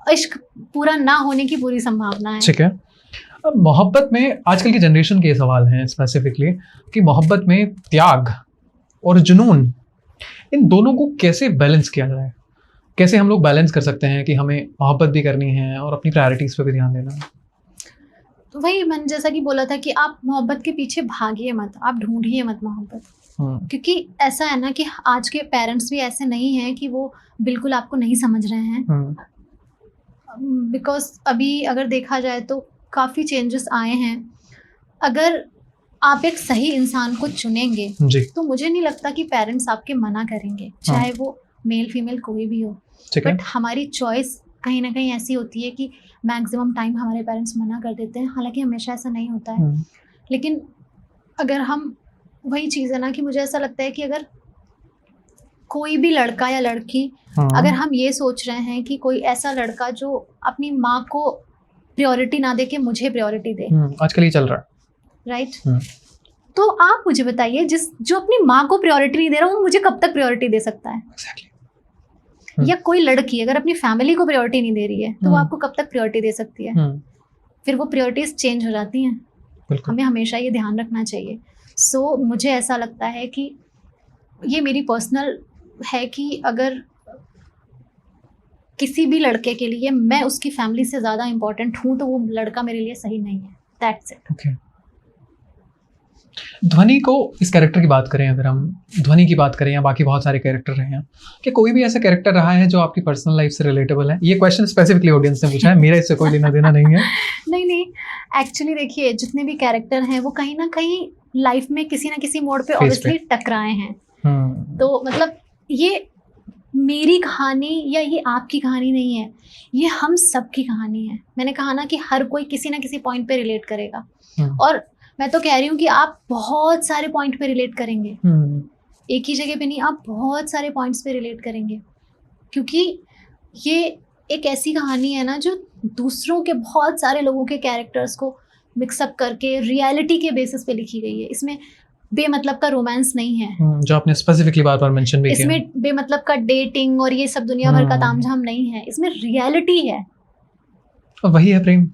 इश्क पूरा ना होने की पूरी संभावना है। ठीक है। अब मोहब्बत में आजकल की जनरेशन के सवाल हैं स्पेसिफिकली कि मोहब्बत में त्याग और जुनून, इन दोनों को कैसे बैलेंस किया जाए? कैसे हम लोग बैलेंस कर सकते हैं कि हमें मोहब्बत भी करनी है और अपनी प्रायोरिटीज़ पे भी ध्यान देना है? तो वही मैंने जैसा कि बोला था कि आप मोहब्बत के पीछे भागिए मत, आप ढूंढिए मत मोहब्बत। क्योंकि ऐसा है ना कि आज के पेरेंट्स भी ऐसे नहीं हैं कि वो बिल्कुल आपको नहीं समझ रहे हैं। बिकॉज अभी अगर देखा जाए तो काफ़ी चेंजेस आए हैं। अगर आप एक सही इंसान को चुनेंगे तो मुझे नहीं लगता कि पेरेंट्स आपके मना करेंगे, चाहे वो मेल फीमेल कोई भी हो। बट हमारी चॉइस कहीं ना कहीं ऐसी होती है कि मैक्सिमम टाइम हमारे पेरेंट्स मना कर देते हैं, हालांकि हमेशा ऐसा नहीं होता है। लेकिन अगर हम, वही चीज़ है ना कि मुझे ऐसा लगता है कि अगर कोई भी लड़का या लड़की, अगर हम ये सोच रहे हैं कि कोई ऐसा लड़का जो अपनी माँ को प्रायोरिटी ना दे के मुझे प्रायोरिटी दे, आजकल ये चल रहा है, राइट? तो आप मुझे बताइए, जो अपनी माँ को प्रायोरिटी नहीं दे रहा वो मुझे कब तक प्रायोरिटी दे सकता है? या कोई लड़की अगर अपनी फैमिली को प्रायोरिटी नहीं दे रही है तो वो आपको कब तक प्रायोरिटी दे सकती है? फिर वो प्रायोरिटीज चेंज हो जाती हैं। हमें हमेशा ये ध्यान रखना चाहिए। सो मुझे ऐसा लगता है कि ये मेरी पर्सनल है कि अगर किसी भी लड़के के लिए मैं उसकी फैमिली से ज़्यादा इम्पोर्टेंट हूँ तो वो लड़का मेरे लिए सही नहीं है। That's it. ओके। ध्वनि को, इस कैरेक्टर की बात करें, अगर हम ध्वनि की बात करें या बाकी बहुत सारे कैरेक्टर रहे हैं, क्या कोई भी ऐसा कैरेक्टर रहा है जो आपकी पर्सनल लाइफ से रिलेटेबल है? ये क्वेश्चन स्पेसिफिकली ऑडियंस ने पूछा है, मेरा इससे कोई लेना देना नहीं है। नहीं, एक्चुअली देखिए, जितने भी कैरेक्टर हैं वो कहीं ना कहीं लाइफ में किसी ना किसी मोड़ पे ऑब्वियसली टकराए हैं। तो मतलब ये मेरी कहानी या ये आपकी कहानी नहीं है, ये हम सब की कहानी है। मैंने कहा ना कि हर कोई किसी ना किसी पॉइंट पे रिलेट करेगा, और मैं तो कह रही हूँ कि आप बहुत सारे पॉइंट पे रिलेट करेंगे। एक ही जगह पे नहीं, आप बहुत सारे पॉइंट्स पे रिलेट करेंगे, क्योंकि ये एक ऐसी कहानी है ना जो दूसरों के, बहुत सारे लोगों के कैरेक्टर्स को मिक्सअप करके रियलिटी के बेसिस पे लिखी गई है। इसमें बेमतलब का रोमांस नहीं है, जो आपने स्पेसिफिकली बार-बार मेंशन भी किया। इसमें बेमतलब का डेटिंग और ये सब दुनिया भर का तामझाम नहीं है, इसमें रियलिटी है। और वही है प्रेम,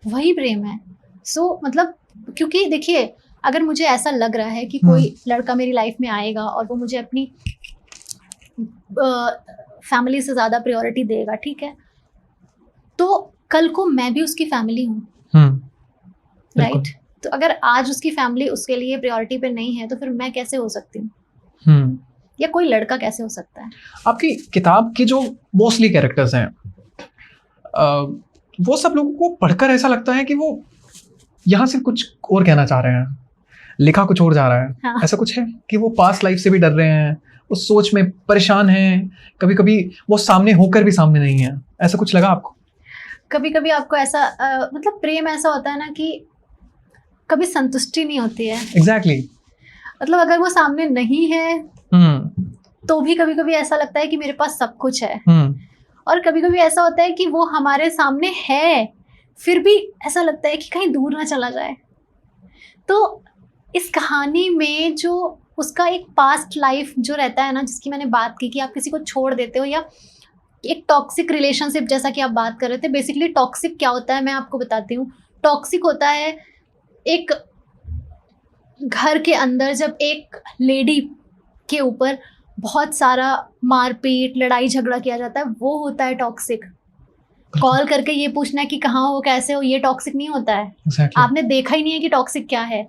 वही प्रेम है। सो मतलब, क्योंकि देखिए, अगर मुझे ऐसा लग रहा है कि कोई लड़का मेरी लाइफ में आएगा और वो मुझे अपनी फैमिली से ज़्यादा प्रायोरिटी देगा, ठीक है, तो कल को मैं भी उसकी फैमिली हूँ, राइट? तो अगर आज उसकी फैमिली उसके लिए प्रायोरिटी पे नहीं है तो फिर मैं कैसे हो सकती हूँ, या कोई लड़का कैसे हो सकता है? आपकी किताब के जो मोस्टली कैरेक्टर्स हैं, वो सब लोगों को पढ़कर ऐसा लगता है कि वो यहाँ से कुछ और कहना चाह रहे हैं, लिखा कुछ और जा रहा है। हाँ। ऐसा कुछ है कि वो पास्ट लाइफ से भी डर रहे हैं, उस सोच में परेशान हैं, कभी कभी वो सामने होकर भी सामने नहीं है, ऐसा कुछ लगा आपको? कभी कभी आपको ऐसा मतलब प्रेम ऐसा होता है ना कि कभी संतुष्टि नहीं होती है। एग्जैक्टली। मतलब अगर वो सामने नहीं है तो भी कभी कभी ऐसा लगता है कि मेरे पास सब कुछ है, और कभी कभी ऐसा होता है कि वो हमारे सामने है फिर भी ऐसा लगता है कि कहीं दूर ना चला जाए। तो इस कहानी में जो उसका एक पास्ट लाइफ जो रहता है ना, जिसकी मैंने बात की कि आप किसी को छोड़ देते हो, या एक टॉक्सिक रिलेशनशिप जैसा कि आप बात कर रहे थे। बेसिकली टॉक्सिक क्या होता है मैं आपको बताती हूँ। टॉक्सिक होता है एक घर के अंदर जब एक लेडी के ऊपर बहुत सारा मारपीट लड़ाई झगड़ा किया जाता है, वो होता है टॉक्सिक। कॉल करके ये पूछना है कि कहाँ हो, कैसे हो, ये टॉक्सिक नहीं होता है। exactly. आपने देखा ही नहीं है कि टॉक्सिक क्या है।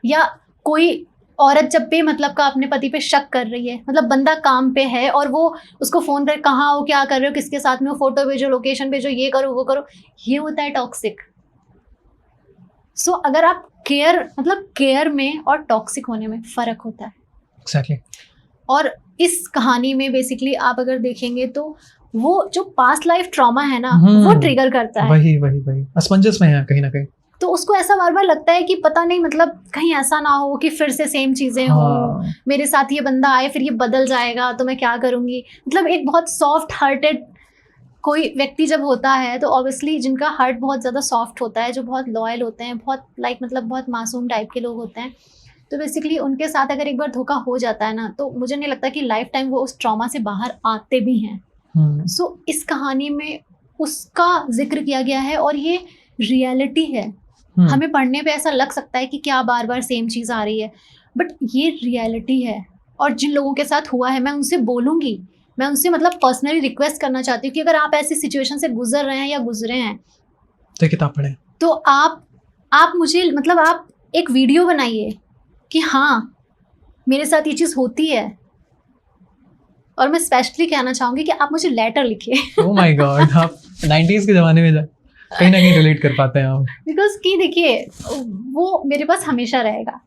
या कोई औरत जब भी मतलब का अपने पति पे शक कर रही है, मतलब बंदा काम पे है और वो उसको फोन कर कहाँ हो, क्या कर रहे हो, किसके साथ में हो, फोटो भेजो, लोकेशन भेजो, ये करो वो करो, ये होता है टॉक्सिक। सो अगर आप केयर में और टॉक्सिक होने में फर्क होता है। exactly. और इस कहानी में बेसिकली आप अगर देखेंगे तो वो जो पास्ट लाइफ ट्रॉमा है ना, वो ट्रिगर करता है। वही असमंजस में है कहीं ना कहीं। तो उसको ऐसा बार बार लगता है कि पता नहीं, मतलब कहीं ऐसा ना हो कि फिर से सेम चीजें हो, मेरे साथ ये बंदा आए फिर ये बदल जाएगा तो मैं क्या करूंगी। मतलब एक बहुत सॉफ्ट हार्टेड कोई व्यक्ति जब होता है तो ऑब्वियसली जिनका हार्ट बहुत ज़्यादा सॉफ्ट होता है, जो बहुत लॉयल होते हैं, बहुत मतलब बहुत मासूम टाइप के लोग होते हैं, तो बेसिकली उनके साथ अगर एक बार धोखा हो जाता है ना, तो मुझे नहीं लगता कि लाइफ टाइम वो उस ट्रॉमा से बाहर आते भी हैं। सो इस कहानी में उसका जिक्र किया गया है और ये रियलिटी है। हमें पढ़ने पे ऐसा लग सकता है कि क्या बार बार सेम चीज़ आ रही है, बट ये रियलिटी है। और जिन लोगों के साथ हुआ है मैं उनसे बोलूँगी, मैं उनसे मतलब पर्सनली रिक्वेस्ट करना चाहती हूँ कि अगर आप ऐसी सिचुएशन से गुजर रहे हैं या गुजरे हैं तो किताब पढ़ें। तो आप मुझे मतलब आप एक वीडियो बनाइए कि हाँ मेरे साथ ये चीज़ होती है, और मैं स्पेशली कहना चाहूँगी कि आप मुझे लेटर लिखिए। ओह माय गॉड, आप 90s के ज़माने में कहीं ना कहीं रिलेट कर पाते हैं आप। बिकॉज कि देखिए वो मेरे पास हमेशा रहेगा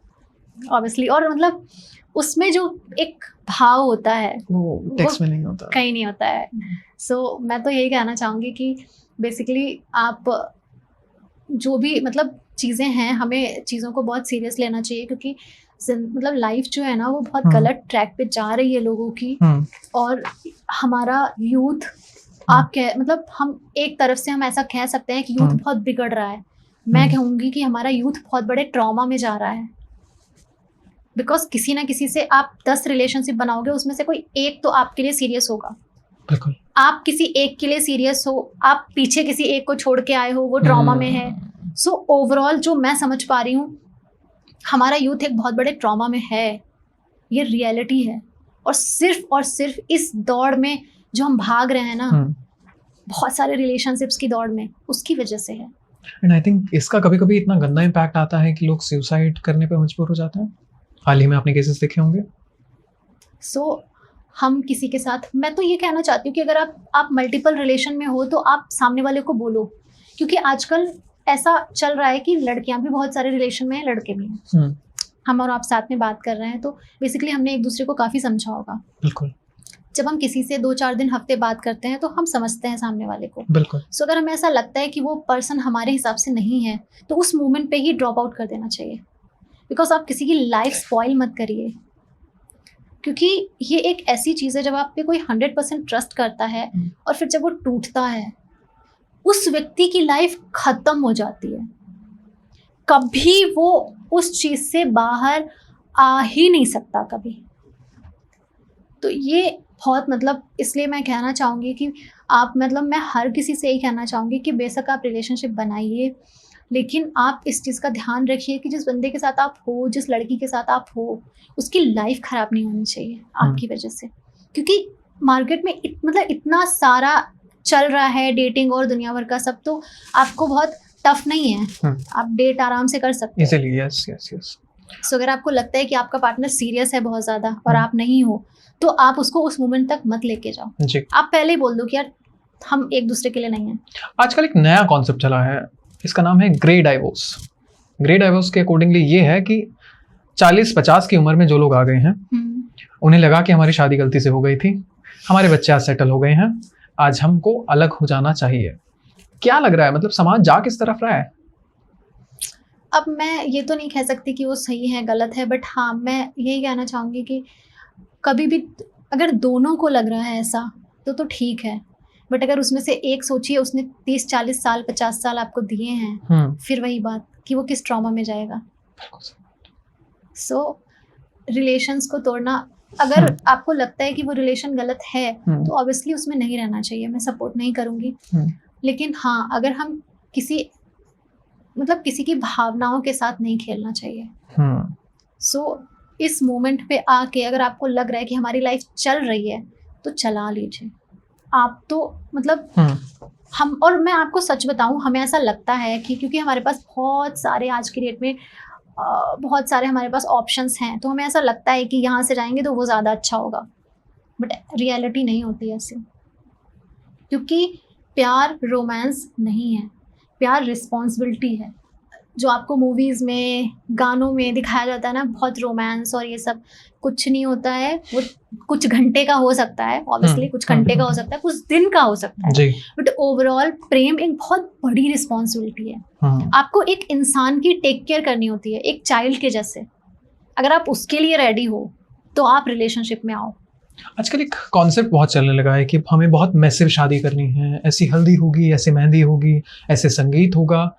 ऑब्वियसली, और मतलब उसमें जो एक भाव होता है वो टेक्स्ट में नहीं होता, कहीं नहीं होता है। सो मैं तो यही कहना चाहूँगी कि बेसिकली आप जो भी मतलब चीज़ें हैं, हमें चीज़ों को बहुत सीरियस लेना चाहिए, क्योंकि मतलब लाइफ जो है ना वो बहुत गलत ट्रैक पे जा रही है लोगों की। और हमारा यूथ आप मतलब हम एक तरफ से हम ऐसा कह सकते हैं कि यूथ बहुत बिगड़ रहा है। मैं कहूँगी कि हमारा यूथ बहुत बड़े ट्रॉमा में जा रहा है। बिकॉज किसी ना किसी से आप 10 रिलेशनशिप बनाओगे, उसमें से कोई एक तो आपके लिए सीरियस होगा। बिल्कुल। आप किसी एक के लिए सीरियस हो, आप पीछे किसी एक को छोड़ के आए हो, वो ट्रॉमा में है। सो ओवरऑल जो मैं समझ पा रही हूँ, हमारा यूथ एक बहुत बड़े ट्रॉमा में है, ये रियलिटी है। और सिर्फ इस दौड़ में जो हम भाग रहे हैं ना, बहुत सारे रिलेशनशिप्स की दौड़ में, उसकी वजह से है। एंड आई थिंक इसका कभी कभी इतना गंदा इम्पैक्ट आता है कि लोग सुसाइड करने पे मजबूर हो जाते हैं। हाल ही में आपने केसेस देखे होंगे। सो हम किसी के साथ, मैं तो ये कहना चाहती हूँ कि अगर आप मल्टीपल रिलेशन में हो तो आप सामने वाले को बोलो, क्योंकि आजकल ऐसा चल रहा है कि लड़कियां भी बहुत सारे रिलेशन में हैं, लड़के भी हैं। हम और आप साथ में बात कर रहे हैं तो बेसिकली हमने एक दूसरे को काफ़ी समझा होगा। बिल्कुल। जब हम किसी से 2-4 दिन हफ्ते बात करते हैं तो हम समझते हैं सामने वाले को। बिल्कुल। सो अगर हमें ऐसा लगता है कि वो पर्सन हमारे हिसाब से नहीं है तो उस मोमेंट पे ही ड्रॉप आउट कर देना चाहिए। बिकॉज आप किसी की लाइफ स्पॉइल मत करिए, क्योंकि ये एक ऐसी चीज़ है जब आप पे कोई 100% ट्रस्ट करता है और फिर जब वो टूटता है, उस व्यक्ति की लाइफ ख़त्म हो जाती है। कभी वो उस चीज़ से बाहर आ ही नहीं सकता कभी। तो ये बहुत मतलब इसलिए मैं कहना चाहूँगी कि आप मतलब मैं हर किसी से यही कहना चाहूँगी कि बेशक आप रिलेशनशिप बनाइए, लेकिन आप इस चीज़ का ध्यान रखिए कि जिस बंदे के साथ आप हो, जिस लड़की के साथ आप हो, उसकी लाइफ ख़राब नहीं होनी चाहिए आपकी वजह से। क्योंकि मार्केट में मतलब इतना सारा चल रहा है डेटिंग और दुनिया भर का सब, तो आपको बहुत टफ नहीं है। आप डेट आराम से कर सकते हैं। Yes yes yes. सो अगर आपको लगता है कि आपका पार्टनर सीरियस है बहुत ज़्यादा और आप नहीं हो, तो आप उसको उस मोमेंट तक मत लेके जाओ जी। आप पहले ही बोल दो कि यार हम एक दूसरे के लिए नहीं हैं। आजकल एक नया कॉन्सेप्ट चला है, इसका नाम है ग्रे डाइवोर्स। ग्रे डाइवोर्स के अकॉर्डिंगली ये है कि 40-50 की उम्र में जो लोग आ गए हैं, उन्हें लगा कि हमारी शादी गलती से हो गई थी, हमारे बच्चे आज सेटल हो गए हैं, आज हमको अलग हो जाना चाहिए। क्या लग रहा है, मतलब समाज जा किस तरफ रहा है? अब मैं ये तो नहीं कह सकती कि वो सही है गलत है, बट हाँ मैं यही कहना चाहूँगी कि कभी भी अगर दोनों को लग रहा है ऐसा तो ठीक है, बट अगर उसमें से एक सोचिए उसने 30-40 साल 50 साल आपको दिए हैं, फिर वही बात कि वो किस ट्रॉमा में जाएगा। सो रिलेशंस को तोड़ना, अगर आपको लगता है कि वो रिलेशन गलत है तो ऑब्वियसली उसमें नहीं रहना चाहिए, मैं सपोर्ट नहीं करूँगी। लेकिन हाँ, अगर हम किसी की भावनाओं के साथ नहीं खेलना चाहिए। सो इस मोमेंट पे आके अगर आपको लग रहा है कि हमारी लाइफ चल रही है तो चला लीजिए। आप तो हम, और मैं आपको सच बताऊं, हमें ऐसा लगता है कि क्योंकि हमारे पास बहुत सारे आज की डेट में बहुत सारे हमारे पास ऑप्शंस हैं, तो हमें ऐसा लगता है कि यहाँ से जाएंगे तो वो ज़्यादा अच्छा होगा, बट रियलिटी नहीं होती ऐसे। क्योंकि प्यार रोमांस नहीं है, प्यार रिस्पॉन्सिबिलिटी है। जो आपको मूवीज़ में गानों में दिखाया जाता है ना, बहुत रोमांस और ये सब, कुछ नहीं होता है। वो कुछ घंटे का हो सकता है, ऑब्वियसली कुछ घंटे का हो सकता है, कुछ दिन का हो सकता है, बट ओवरऑल प्रेम एक बहुत बड़ी रिस्पॉन्सिबिलिटी है। आपको एक इंसान की टेक केयर करनी होती है, एक चाइल्ड के जैसे। अगर आप उसके लिए रेडी हो तो आप रिलेशनशिप में आओ। आजकल एक कॉन्सेप्ट बहुत चलने लगा है कि हमें बहुत मैसिव शादी करनी है, ऐसी हल्दी होगी, ऐसे मेहंदी होगी, ऐसे संगीत होगा,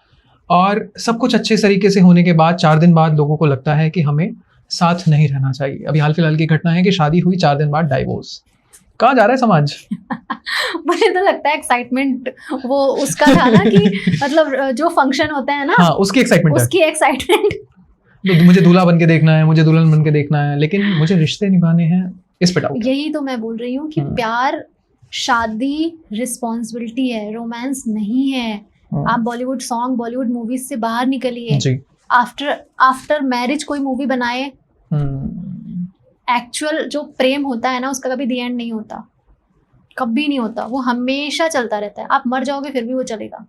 और सब कुछ अच्छे तरीके से होने के बाद 4 दिन बाद लोगों को लगता है कि हमें साथ नहीं रहना चाहिए। अभी हाल फिलहाल की घटना है कि शादी हुई 4 दिन बाद डाइवोर्स। कहाँ जा रहा है समाज? मुझे तो लगता है एक्साइटमेंट वो उसका था ना कि मतलब जो फंक्शन होता है ना, हाँ, उसकी एक्साइटमेंट मुझे दूल्हा बन के देखना है, मुझे दुल्हन बन के देखना है, लेकिन मुझे रिश्ते निभाने हैं, इस पे डाउट। यही तो मैं बोल रही हूँ कि प्यार, शादी रिस्पॉन्सिबिलिटी है, रोमांस नहीं है। आप बॉलीवुड सॉन्ग, बॉलीवुड मूवीज से बाहर निकलिए। आफ्टर मैरिज कोई मूवी बनाए, एक्चुअल जो प्रेम होता है ना उसका कभी दी एंड नहीं होता, कभी नहीं होता, वो हमेशा चलता रहता है। आप मर जाओगे फिर भी वो चलेगा।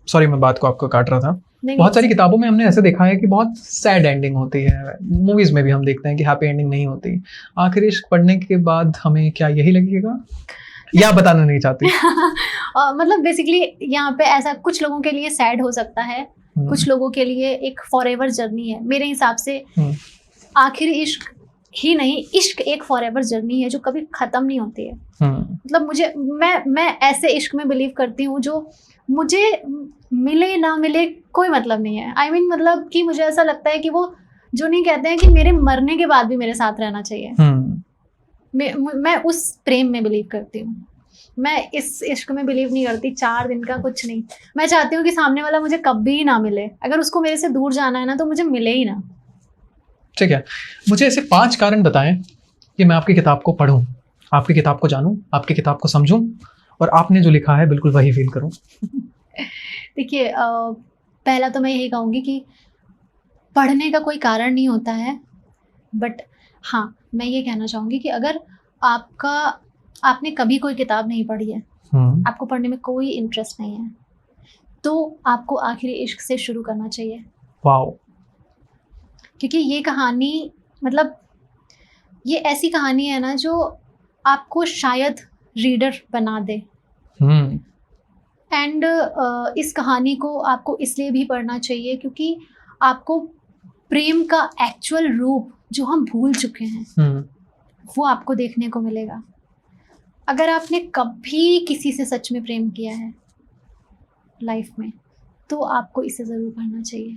सॉरी, मैं बात को आपको काट रहा था। बहुत सारी किताबों में हमने ऐसे देखा है कि बहुत सैड एंडिंग होती है, मूवीज में भी हम देखते हैं कि हैप्पी एंडिंग नहीं होती। आखिर इश्क पढ़ने के बाद हमें क्या यही लगेगा, या बताना नहीं चाहती? मतलब बेसिकली यहाँ पे ऐसा कुछ लोगों के लिए सैड हो सकता है, कुछ लोगों के लिए एक फॉरएवर जर्नी है। मेरे हिसाब से आखिर इश्क ही नहीं, इश्क एक फॉरएवर जर्नी है जो कभी खत्म नहीं होती है। मतलब मैं ऐसे इश्क में बिलीव करती हूँ जो मुझे मिले ना मिले कोई मतलब नहीं है। I mean, मतलब कि मुझे ऐसा लगता है कि वो जो नहीं कहते हैं कि मेरे मरने के बाद भी मेरे साथ रहना चाहिए। मैं उस प्रेम में बिलीव करती हूँ। मैं इस इश्क में बिलीव नहीं करती 4 दिन का कुछ नहीं। मैं चाहती हूँ कि सामने वाला मुझे कभी ना मिले, अगर उसको मेरे से दूर जाना है ना तो मुझे मिले ही ना। ठीक है, मुझे ऐसे 5 कारण बताएं कि मैं आपकी किताब को पढूं, आपकी किताब को जानूं, आपकी किताब को समझूं और आपने जो लिखा है बिल्कुल वही फील करूं। देखिए, पहला तो मैं यही कहूँगी कि पढ़ने का कोई कारण नहीं होता है, बट हाँ मैं ये कहना चाहूँगी कि अगर आपने कभी कोई किताब नहीं पढ़ी है, आपको पढ़ने में कोई इंटरेस्ट नहीं है, तो आपको आखिरी इश्क से शुरू करना चाहिए। वाओ। क्योंकि ये कहानी, मतलब ये ऐसी कहानी है ना जो आपको शायद रीडर बना दे। एंड इस कहानी को आपको इसलिए भी पढ़ना चाहिए क्योंकि आपको प्रेम का एक्चुअल रूप जो हम भूल चुके हैं वो आपको देखने को मिलेगा। अगर आपने कभी किसी से सच में प्रेम किया है लाइफ में तो आपको इसे ज़रूर पढ़ना चाहिए।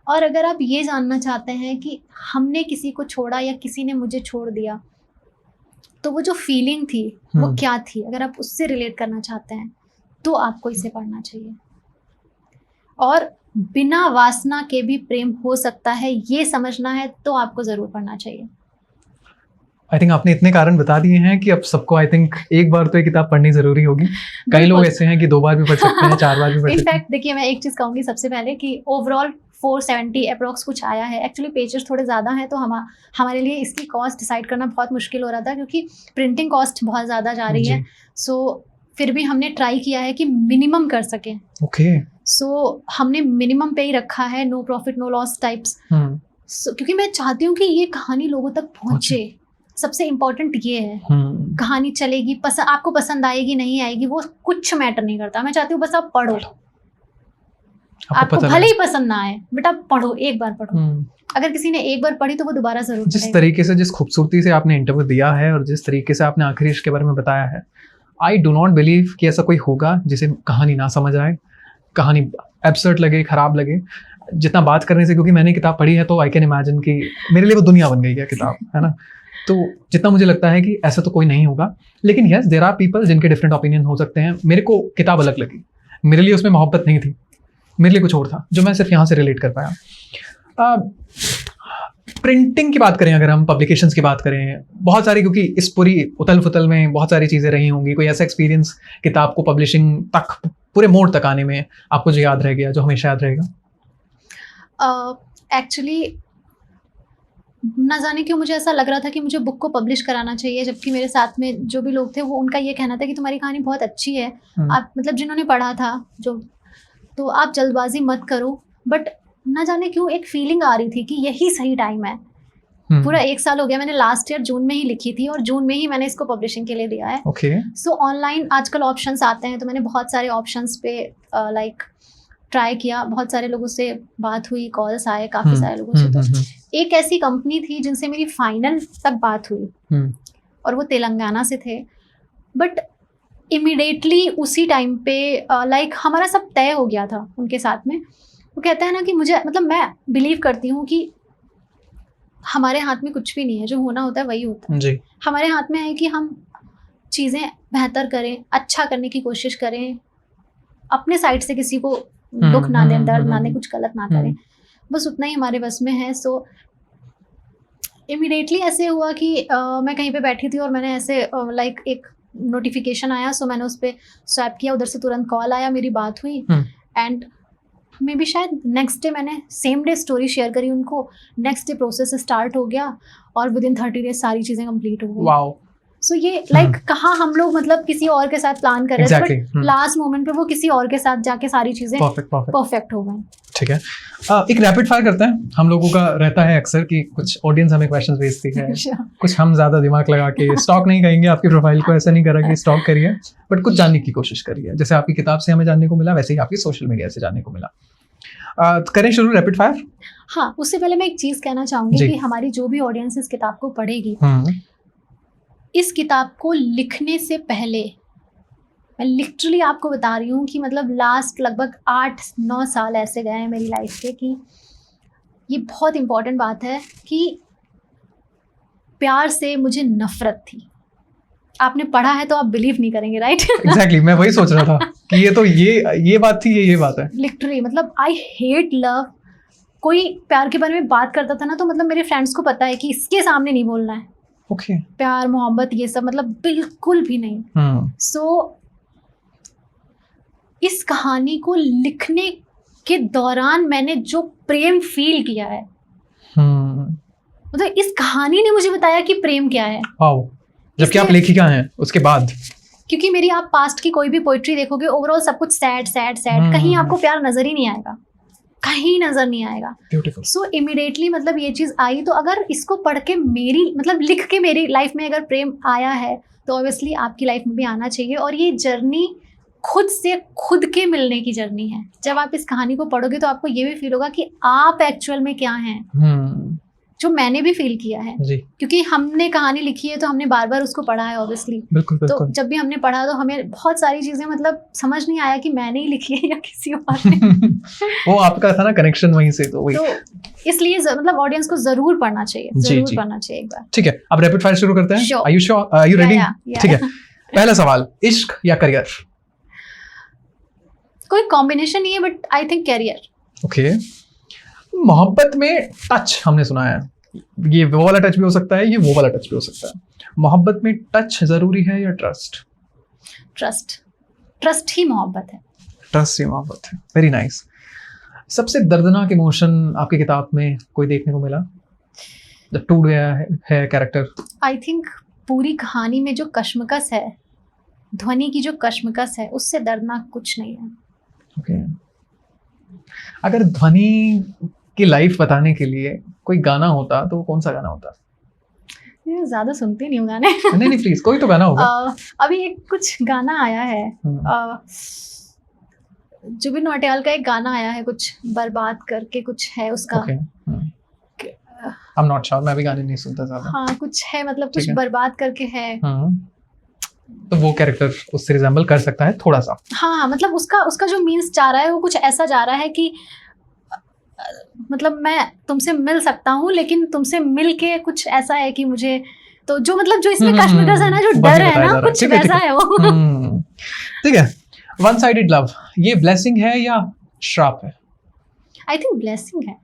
और अगर आप ये जानना चाहते हैं कि हमने किसी को छोड़ा या किसी ने मुझे छोड़ दिया तो वो जो फीलिंग थी वो क्या थी, अगर आप उससे रिलेट करना चाहते हैं तो आपको इसे पढ़ना चाहिए। और बिना वासना के भी प्रेम हो सकता है, ये समझना है तो आपको ज़रूर पढ़ना चाहिए। आई थिंक आपने इतने कारण बता दिए हैं कि अब सबको आई थिंक एक बार तो ये किताब पढ़नी जरूरी होगी। कई लोग ऐसे हैं कि 2 बार भी पढ़ सकते हैं, 4 बार भी पढ़ सकते हैं। इनफैक्ट देखिए, मैं एक चीज़ कहूँगी सबसे पहले कि ओवरऑल 470 अप्रॉक्स कुछ आया है। एक्चुअली पेजेस थोड़े ज़्यादा हैं तो हमारे लिए इसकी कॉस्ट डिसाइड करना बहुत मुश्किल हो रहा था क्योंकि प्रिंटिंग कॉस्ट बहुत ज़्यादा जा रही है। सो फिर भी हमने ट्राई किया है कि मिनिमम कर सकें। ओके। सो हमने मिनिमम पे ही रखा है, no profit no loss types. क्योंकि मैं चाहती हूँ कि ये कहानी लोगों तक पहुँचे। सबसे इम्पोर्टेंट ये है, कहानी चलेगी, आपको पसंद आएगी नहीं आएगी वो कुछ मैटर नहीं करता। मैं चाहती हूँ बस आप पढ़ो। आपको भले ही पसंद ना आए, बट आप पढ़ो, एक बार पढ़ो। अगर किसी ने एक बार पढ़ी तो वो दोबारा जरूर जिस तरीके से, जिस खूबसूरती से आपने इंटरव्यू दिया है और जिस तरीके से आपने आखिरी इश्क के बारे में बताया है, आई डू नॉट बिलीव कि ऐसा कोई होगा जिसे कहानी ना समझ आए, कहानी एब्सर्ड लगे, खराब लगे। जितना बात करने से, क्योंकि मैंने किताब पढ़ी है तो आई कैन इमेजिन कि मेरे लिए वो दुनिया बन गई है किताब, है ना। तो जितना मुझे लगता है कि ऐसा तो कोई नहीं होगा, लेकिन यस देयर आर पीपल जिनके डिफरेंट ओपिनियन हो सकते हैं। मेरे को किताब अलग लगी, मेरे लिए उसमें मोहब्बत नहीं थी, मेरे लिए कुछ और था जो मैं सिर्फ यहाँ से रिलेट कर पाया। प्रिंटिंग की बात करें, अगर हम पब्लिकेशंस की बात करें, बहुत सारी, क्योंकि इस पूरी उथल फुथल में बहुत सारी चीज़ें रही होंगी, कोई ऐसा एक्सपीरियंस किताब को पब्लिशिंग तक, पूरे मोड़ तक आने में आपको जो याद रह गया, जो हमेशा याद रहेगा? एक्चुअली ना जाने क्यों मुझे ऐसा लग रहा था कि मुझे बुक को पब्लिश कराना चाहिए, जबकि मेरे साथ में जो भी लोग थे वो, उनका ये कहना था कि तुम्हारी कहानी बहुत अच्छी है, आप मतलब जिन्होंने पढ़ा था जो, तो आप जल्दबाजी मत करो। बट ना जाने क्यों एक फीलिंग आ रही थी कि यही सही टाइम है। पूरा 1 साल हो गया, मैंने लास्ट ईयर जून में ही लिखी थी और जून में ही मैंने इसको पब्लिशिंग के लिए दिया है। सो ऑनलाइन आजकल ऑप्शंस आते हैं, तो मैंने बहुत सारे ऑप्शंस पे लाइक ट्राई किया, बहुत सारे लोगों से बात हुई, कॉल्स आए काफ़ी सारे लोगों से। तो एक ऐसी कंपनी थी जिनसे मेरी फाइनल तक बात हुई और वो तेलंगाना से थे। बट इमिडिएटली उसी टाइम पे लाइक हमारा सब तय हो गया था उनके साथ में। वो कहता है ना कि मुझे, मतलब मैं बिलीव करती हूँ कि हमारे हाथ में कुछ भी नहीं है, जो होना होता है वही होता है जी। हमारे हाथ में है कि हम चीज़ें बेहतर करें, अच्छा करने की कोशिश करें, अपने साइड से किसी को दुख ना दें, दर्द ना दें, कुछ गलत ना करें, बस उतना ही हमारे बस में है। सो इमीडिएटली ऐसे हुआ कि मैं कहीं पे बैठी थी और मैंने ऐसे लाइक एक नोटिफिकेशन आया, सो मैंने उस पर स्वाइप किया, उधर से तुरंत कॉल आया, मेरी बात हुई एंड मे बी शायद नेक्स्ट डे मैंने सेम डे स्टोरी शेयर करी उनको, नेक्स्ट डे प्रोसेस स्टार्ट हो गया और विद इन 30 डेज सारी चीज़ें कंप्लीट हो गई। वाओ। सो ये लाइक कहाँ हम लोग मतलब किसी और के साथ प्लान कर रहे थे, बट लास्ट मोमेंट पे वो किसी और के साथ जाके सारी चीजें परफेक्ट हो गई। ठीक है, एक रैपिड फायर करते हैं। हम लोगों का रहता है अक्सर कि कुछ ऑडियंस हमें क्वेश्चंस भेजती है, कुछ हम ज्यादा दिमाग लगा के स्टॉक नहीं करेंगे आपकी प्रोफाइल को, ऐसा नहीं करा कि स्टॉक करिए, बट कुछ जानने की कोशिश करिए। जैसे आपकी किताब से हमें जानने को मिला, वैसे ही आपकी सोशल मीडिया से जानने को मिला। करें शुरू रैपिड फायर? हाँ, उससे पहले मैं एक चीज कहना चाहूंगी कि हमारी जो भी ऑडियंस इस किताब को पढ़ेगी, इस किताब को लिखने से पहले मैं लिटरली आपको बता रही हूँ कि मतलब लास्ट लगभग 8-9 साल ऐसे गए हैं मेरी लाइफ के कि ये बहुत इम्पोर्टेंट बात है कि प्यार से मुझे नफरत थी। आपने पढ़ा है तो आप बिलीव नहीं करेंगे, राइट? एग्जैक्टली, मैं वही सोच रहा था कि ये तो ये बात थी, ये बात है। लिटरली मतलब आई हेट लव। कोई प्यार के बारे में बात करता था ना तो मतलब मेरे फ्रेंड्स को पता है कि इसके सामने नहीं बोलना है। प्यार मोहब्बत ये सब मतलब बिल्कुल भी नहीं। सो इस कहानी को लिखने के दौरान मैंने जो प्रेम फील किया है, मतलब इस कहानी ने मुझे बताया कि प्रेम क्या है। जबकि आप लेखिका हैं उसके बाद, क्योंकि मेरी आप पास्ट की कोई भी पोइट्री देखोगे, ओवरऑल सब कुछ सैड सैड सैड, कहीं आपको प्यार नजर ही नहीं आएगा, कहीं नजर नहीं आएगा। सो इमिडिएटली मतलब ये चीज़ आई। तो अगर इसको पढ़ के मेरी मतलब लिख के मेरी लाइफ में अगर प्रेम आया है तो ऑब्वियसली आपकी लाइफ में भी आना चाहिए। और ये जर्नी खुद से खुद के मिलने की जर्नी है। जब आप इस कहानी को पढ़ोगे तो आपको ये भी फील होगा कि आप एक्चुअल में क्या हैं, जो मैंने भी फील किया है जी। क्योंकि हमने कहानी लिखी है तो हमने बार बार उसको पढ़ा है ऑब्वियसली। तो जब भी हमने पढ़ा तो हमें बहुत सारी चीजें मतलब समझ नहीं आया कि मैंने ही लिखी है या किसी और ने। वो आपका था ना कनेक्शन वहीं से, तो इसलिए मतलब ऑडियंस को जरूर पढ़ना चाहिए, जरूर पढ़ना चाहिए एक बार। ठीक है, अब रैपिड फायर शुरू करते हैं। Are you sure? Are you ready? ठीक है, पहला सवाल, इश्क या करियर? कोई कॉम्बिनेशन नहीं है, but I think career. Okay. मोहब्बत में टच हमने सुना है, ये वो वाला टच भी हो सकता है, ये वो वाला टच भी हो सकता है। मोहब्बत में टच जरूरी है या ट्रस्ट? ट्रस्ट ही मोहब्बत है। ट्रस्ट ही मोहब्बत है। Very nice. सबसे दर्दनाक इमोशन आपकी किताब में कोई देखने को मिला जब टूट गया है कैरेक्टर? आई थिंक पूरी कहानी में जो कश्मकश है, ध्वनि की जो कश्मकश है, उससे दर्दनाक कुछ नहीं है। ओके। अगर ध्वनि की लाइफ बताने के लिए कोई गाना होता तो कौन सा गाना होता? ज्यादा सुनती नहीं हूँ गाने। नहीं प्लीज, कोई तो गाना होगा। अभी एक कुछ गाना आया है, जुबिन नौटियाल का एक गाना आया है, कुछ बर्बाद करके कुछ है उसका। Okay, I am not sure, मैं भी गाने नहीं सुनता ज्यादा। हाँ कुछ है, मतलब ठीक कुछ है। बर्बाद करके है। तो वो कैरेक्टर उससे रिजेंबल कर सकता है थोड़ा सा। हाँ मतलब उसका जो मीन्स जा रहा है वो कुछ ऐसा जा रहा है कि मतलब मैं तुमसे मिल सकता हूँ, लेकिन तुमसे मिल के कुछ ऐसा है कि मुझे तो जो मतलब जो इसमें कश्मीर है ना, जो डर है ना, कुछ वैसा है वो। ठीक है। वन साइडेड लव, ये ब्लेसिंग है या श्राप है? आई थिंक ब्लेसिंग है।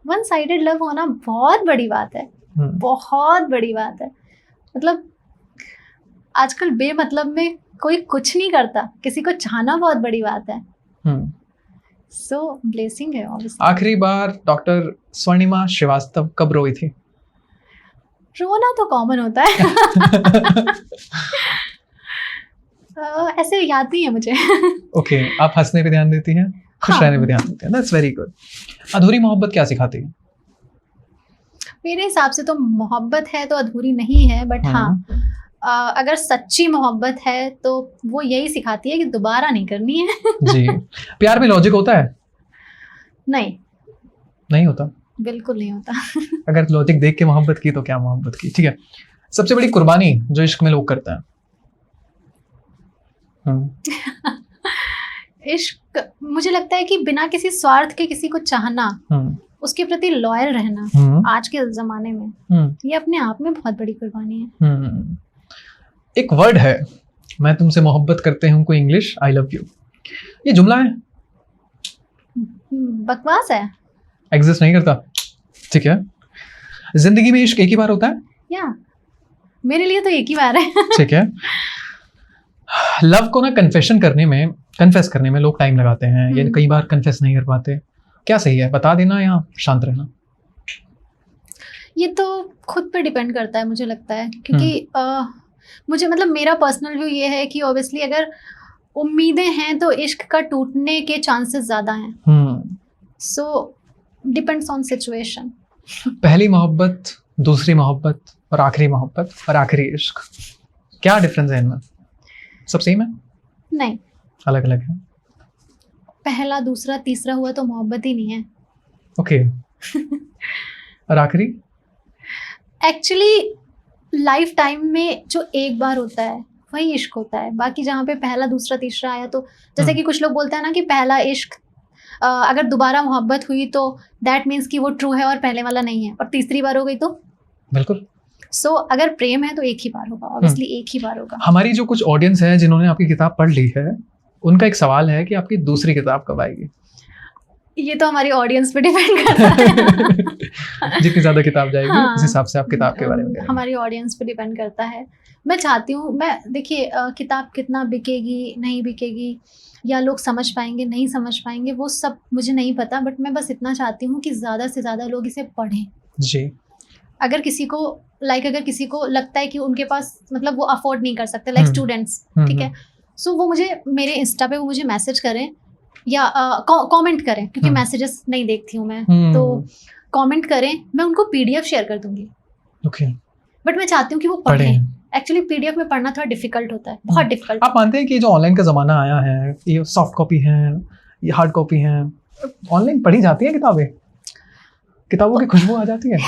वन साइडेड लव होना बहुत बड़ी बात है, बहुत बड़ी बात है। मतलब आजकल बेमतलब में कोई कुछ नहीं करता, किसी को चाहना बहुत बड़ी बात है। सो ब्लेसिंग है ऑब्वियसली। आखिरी बार डॉक्टर स्वर्णिमा श्रीवास्तव कब रोई थी? रोना तो कॉमन होता है। ऐसे याद नहीं है मुझे। ओके, आप हंसने पे ध्यान देती हैं, खुश रहने पे ध्यान देती हैं, दैट्स वेरी गुड। अधूरी मोहब्बत क्या सिखाती है? मेरे हिसाब से तो मोहब्बत है तो अधूरी नहीं है, बट हाँ अगर सच्ची मोहब्बत है तो वो यही सिखाती है कि दोबारा नहीं करनी है। जी। प्यार में लॉजिक होता है? नहीं होता, बिल्कुल नहीं होता। अगर लॉजिक देख के मोहब्बत की तो क्या मोहब्बत की। ठीक है, सबसे बड़ी कुर्बानी जो इश्क में लोग करते हैं? इश्क मुझे लगता है कि बिना किसी स्वार्थ के किसी को चाहना, उसके प्रति लॉयल रहना आज के जमाने में, ये अपने आप में बहुत बड़ी कुर्बानी है। एक वर्ड है, मैं तुमसे मोहब्बत करते हूँ, कोई इंग्लिश आई लव यू, ये जुमला है? बकवास है, एग्जिस्ट नहीं करता। ठीक है। जिंदगी में इश्क एक ही बार होता है? या मेरे लिए तो एक ही बार है। ठीक है। लव को ना कन्फेस करने में लोग टाइम लगाते हैं, या कई बार कन्फेस नहीं कर पाते, क्या सही है, बता देना या शांत रहना? ये तो खुद पे डिपेंड करता है मुझे लगता है, क्योंकि मुझे मतलब मेरा पर्सनल व्यू ये है कि ऑब्वियसली अगर उम्मीदें हैं तो इश्क का टूटने के चांसेस ज़्यादा हैं। So depends on situation. पहली मोहब्बत, दूसरी मोहब्बत और आखिरी मोहब्बत और आखिरी इश्क, क्या डिफरेंस है इनमें? सब सेम है? नहीं, अलग अलग है। पहला दूसरा तीसरा हुआ तो मोहब्बत ही नहीं है। ओके। और आखिरी? एक्चुअली लाइफ टाइम में जो एक बार होता है वही इश्क होता है। बाकी जहाँ पे पहला दूसरा तीसरा आया, तो जैसे कि कुछ लोग बोलते हैं ना कि पहला इश्क अगर दोबारा मोहब्बत हुई तो दैट मीन्स कि वो ट्रू है और पहले वाला नहीं है, और तीसरी बार हो गई तो बिल्कुल। सो अगर प्रेम है तो एक ही बार होगा, ऑब्वियसली एक ही बार होगा। हमारी जो कुछ ऑडियंस है जिन्होंने आपकी किताब पढ़ ली है, उनका एक सवाल है कि आपकी दूसरी किताब कब आएगी? ये तो हमारी ऑडियंस पे डिपेंड करता है। जितनी ज्यादा किताब जाएगी उस हिसाब से आप किताब के बारे में करेंगे। हमारी ऑडियंस पे डिपेंड करता है। मैं चाहती हूँ, मैं देखिए किताब कितना बिकेगी नहीं बिकेगी, या लोग समझ पाएंगे नहीं समझ पाएंगे, वो सब मुझे नहीं पता, बट मैं बस इतना चाहती हूँ कि ज़्यादा से ज़्यादा लोग इसे पढ़ें। जी। अगर किसी को अगर किसी को लगता है कि उनके पास मतलब वो अफोर्ड नहीं कर सकते, लाइक स्टूडेंट्स, ठीक है, सो वो मुझे मेरे इंस्टा पे वो मुझे मैसेज करें या कमेंट करें, क्योंकि मैसेजेस नहीं देखती हूँ मैं, तो कमेंट करें, मैं उनको पीडीएफ शेयर कर दूंगी। ओके। बट मैं चाहती हूँ कि वो पढ़ें। एक्चुअली पीडीएफ में पढ़ना थोड़ा डिफिकल्ट होता है, बहुत डिफिकल्ट। आप मानते हैं कि जो ऑनलाइन का ज़माना आया है, ये सॉफ्ट कॉपी है, ये हार्ड कॉपी है, ऑनलाइन पढ़ी जाती है किताबें? किताबों की खुशबू आ जाती है?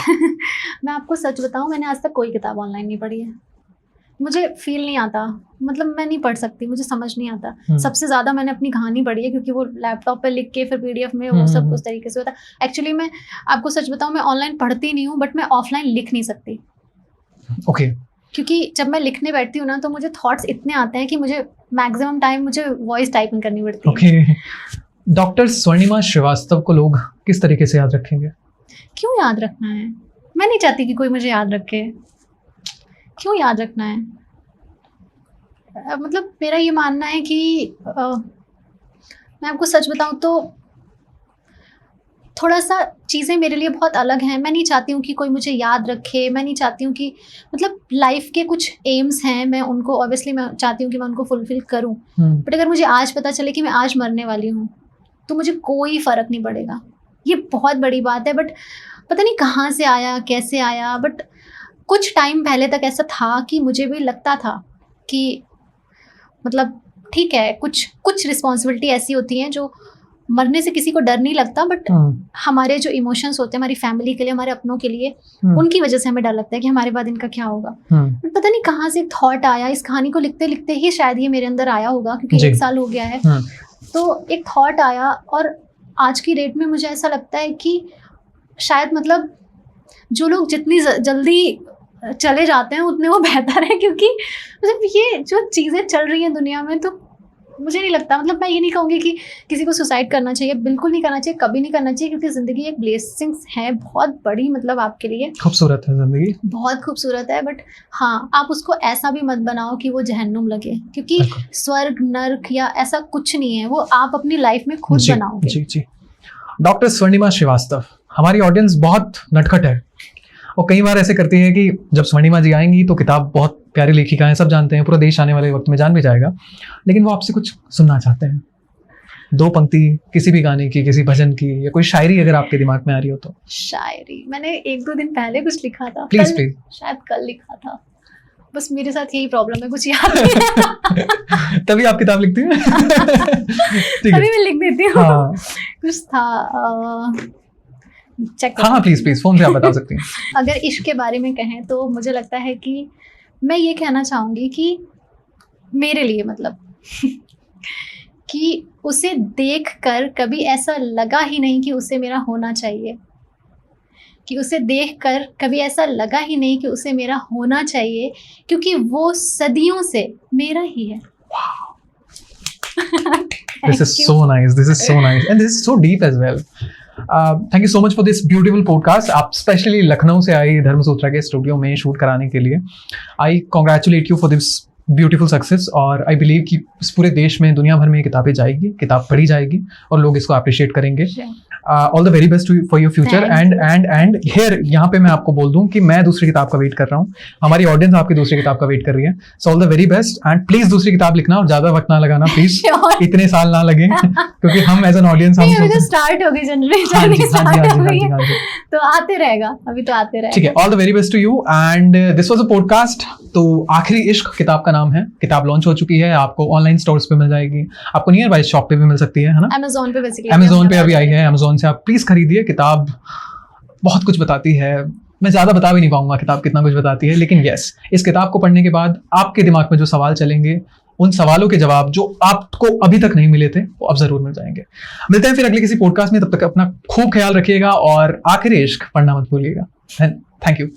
मैं आपको सच बताऊं, मैंने आज तक कोई किताब ऑनलाइन नहीं पढ़ी है। मुझे फील नहीं आता, मतलब मैं नहीं पढ़ सकती, मुझे समझ नहीं आता। सबसे ज़्यादा मैंने अपनी कहानी पढ़ी है, क्योंकि वो लैपटॉप पे लिख के फिर पीडीएफ में वो सब उस तरीके से होता है। एक्चुअली मैं आपको सच बताऊं, मैं ऑनलाइन पढ़ती नहीं हूँ, बट मैं ऑफलाइन लिख नहीं सकती। ओके। क्योंकि जब मैं लिखने बैठती हूँ ना, तो मुझे थॉट्स इतने आते हैं कि मुझे मैक्सिमम टाइम मुझे वॉइस टाइपिंग करनी पड़ती है। ओके। डॉक्टर स्वर्णिमा श्रीवास्तव को लोग किस तरीके से याद रखेंगे? क्यों याद रखना है? मैं नहीं चाहती कि कोई मुझे याद रखे। क्यों याद रखना है? मतलब मेरा ये मानना है कि मैं आपको सच बताऊं तो थोड़ा सा चीज़ें मेरे लिए बहुत अलग हैं। मैं नहीं चाहती हूँ कि कोई मुझे याद रखे, मैं नहीं चाहती हूँ कि मतलब लाइफ के कुछ एम्स हैं, मैं उनको ऑब्वियसली मैं चाहती हूँ कि मैं उनको फुलफिल करूँ, बट अगर मुझे आज पता चले कि मैं आज मरने वाली हूँ तो मुझे कोई फ़र्क नहीं पड़ेगा। ये बहुत बड़ी बात है, बट पता नहीं कहाँ से आया, कैसे आया, बट कुछ टाइम पहले तक ऐसा था कि मुझे भी लगता था कि मतलब ठीक है, कुछ रिस्पॉन्सिबिलिटी ऐसी होती हैं जो मरने से किसी को डर नहीं लगता, बट हमारे जो इमोशंस होते हैं हमारी फैमिली के लिए, हमारे अपनों के लिए, उनकी वजह से हमें डर लगता है कि हमारे बाद इनका क्या होगा। बट पता नहीं कहाँ से एक थॉट आया, इस कहानी को लिखते लिखते ही शायद ये मेरे अंदर आया होगा, क्योंकि 1 साल हो गया है। तो एक थॉट आया, और आज की डेट में मुझे ऐसा लगता है कि शायद मतलब जो लोग जितनी जल्दी चले जाते हैं उतने वो बेहतर है, क्योंकि मतलब ये जो चीज़ें चल रही हैं दुनिया में, तो मुझे नहीं लगता, मतलब मैं ये नहीं कहूँगी कि किसी को सुसाइड करना चाहिए, बिल्कुल नहीं करना चाहिए, कभी नहीं करना चाहिए, क्योंकि ज़िंदगी एक ब्लेसिंग्स है बहुत बड़ी, मतलब आपके लिए खूबसूरत है ज़िंदगी, बहुत खूबसूरत है। बट हाँ, आप उसको ऐसा भी मत बनाओ कि वो जहन्नुम लगे, क्योंकि स्वर्ग नर्क या ऐसा कुछ नहीं है, वो आप अपनी लाइफ में खुद बनाओगे। जी जी। डॉक्टर स्वर्णिमा श्रीवास्तव, हमारी ऑडियंस बहुत नटखट है और कई बार ऐसे करती है कि जब स्वर्णिमा जी आएंगी तो किताब बहुत प्यारी लेखिका हैं, सब जानते हैं, पूरा देश आने वाले वक्त में जान भी जाएगा, लेकिन वो आपसे कुछ सुनना चाहते हैं, 2 पंक्ति किसी भी गाने की, किसी भजन की, या कोई शायरी अगर आपके दिमाग में आ रही हो तो। शायरी मैंने 1-2 दिन पहले कुछ लिखा था, प्लीज शायद कल लिखा था, बस मेरे साथ यही प्रॉब्लम है, कुछ याद नहीं। तभी आप किताब लिखती हैं? तभी मैं लिख देती हूँ। हाँ। कुछ था, चेक। हाँ प्लीज फोन से आप बता सकती हैं। अगर इश्क के बारे में कहें तो मुझे लगता है कि मैं ये कहना चाहूँगी कि मेरे लिए मतलब कि उसे देखकर कभी ऐसा लगा ही नहीं कि उसे मेरा होना चाहिए, कि उसे देखकर कभी ऐसा लगा ही नहीं कि उसे मेरा होना चाहिए, क्योंकि वो सदियों से मेरा ही है। This is so nice, and this is so deep as well. Thank you so much for this beautiful podcast. आप स्पेशली लखनऊ से आई धर्मसूत्रा के स्टूडियो में शूट कराने के लिए। I congratulate you for this beautiful success, और I believe कि इस पूरे देश में, दुनिया भर में ये किताबें जाएगी, किताब पढ़ी जाएगी और लोग इसको अप्रिशिएट करेंगे। All the very best for your future. And here, यहाँ पे मैं आपको बोल दूं कि मैं दूसरी किताब का वेट कर रहा हूँ, हमारी ऑडियंस आपकी दूसरी किताब का वेट कर रही है। So all the very best, and please दूसरी किताब लिखना और ज्यादा वक्त ना लगाना प्लीज। इतने साल ना लगे क्योंकि हम एज एन ऑडियंस हम स्टार्ट हो गई जनरेशन, तो आते रहेगा, अभी तो आते रहेगा। ठीक है, all the very best to you, and this was a podcast. तो आखिरी इश्क किताब का नाम है, किताब लॉन्च हो चुकी है, आपको ऑनलाइन स्टोर्स पे मिल जाएगी, आपको नियर बाय शॉप पे भी मिल सकती है ना? अमेज़न पे बेसिकली, अमेज़न पे अभी आई है, अमेज़न से आप प्लीज खरीदिए। किताब बहुत कुछ बताती है, मैं ज्यादा बता भी नहीं पाऊंगा किताब कितना कुछ बताती है, लेकिन यस, इस किताब को पढ़ने के बाद आपके दिमाग में जो सवाल चलेंगे, उन सवालों के जवाब जो आपको अभी तक नहीं मिले थे, वो अब जरूर मिल जाएंगे। मिलते हैं फिर अगले किसी पॉडकास्ट में, तब तक अपना खूब ख्याल रखिएगा और आखिरी इश्क पढ़ना मत भूलिएगा। Thank you.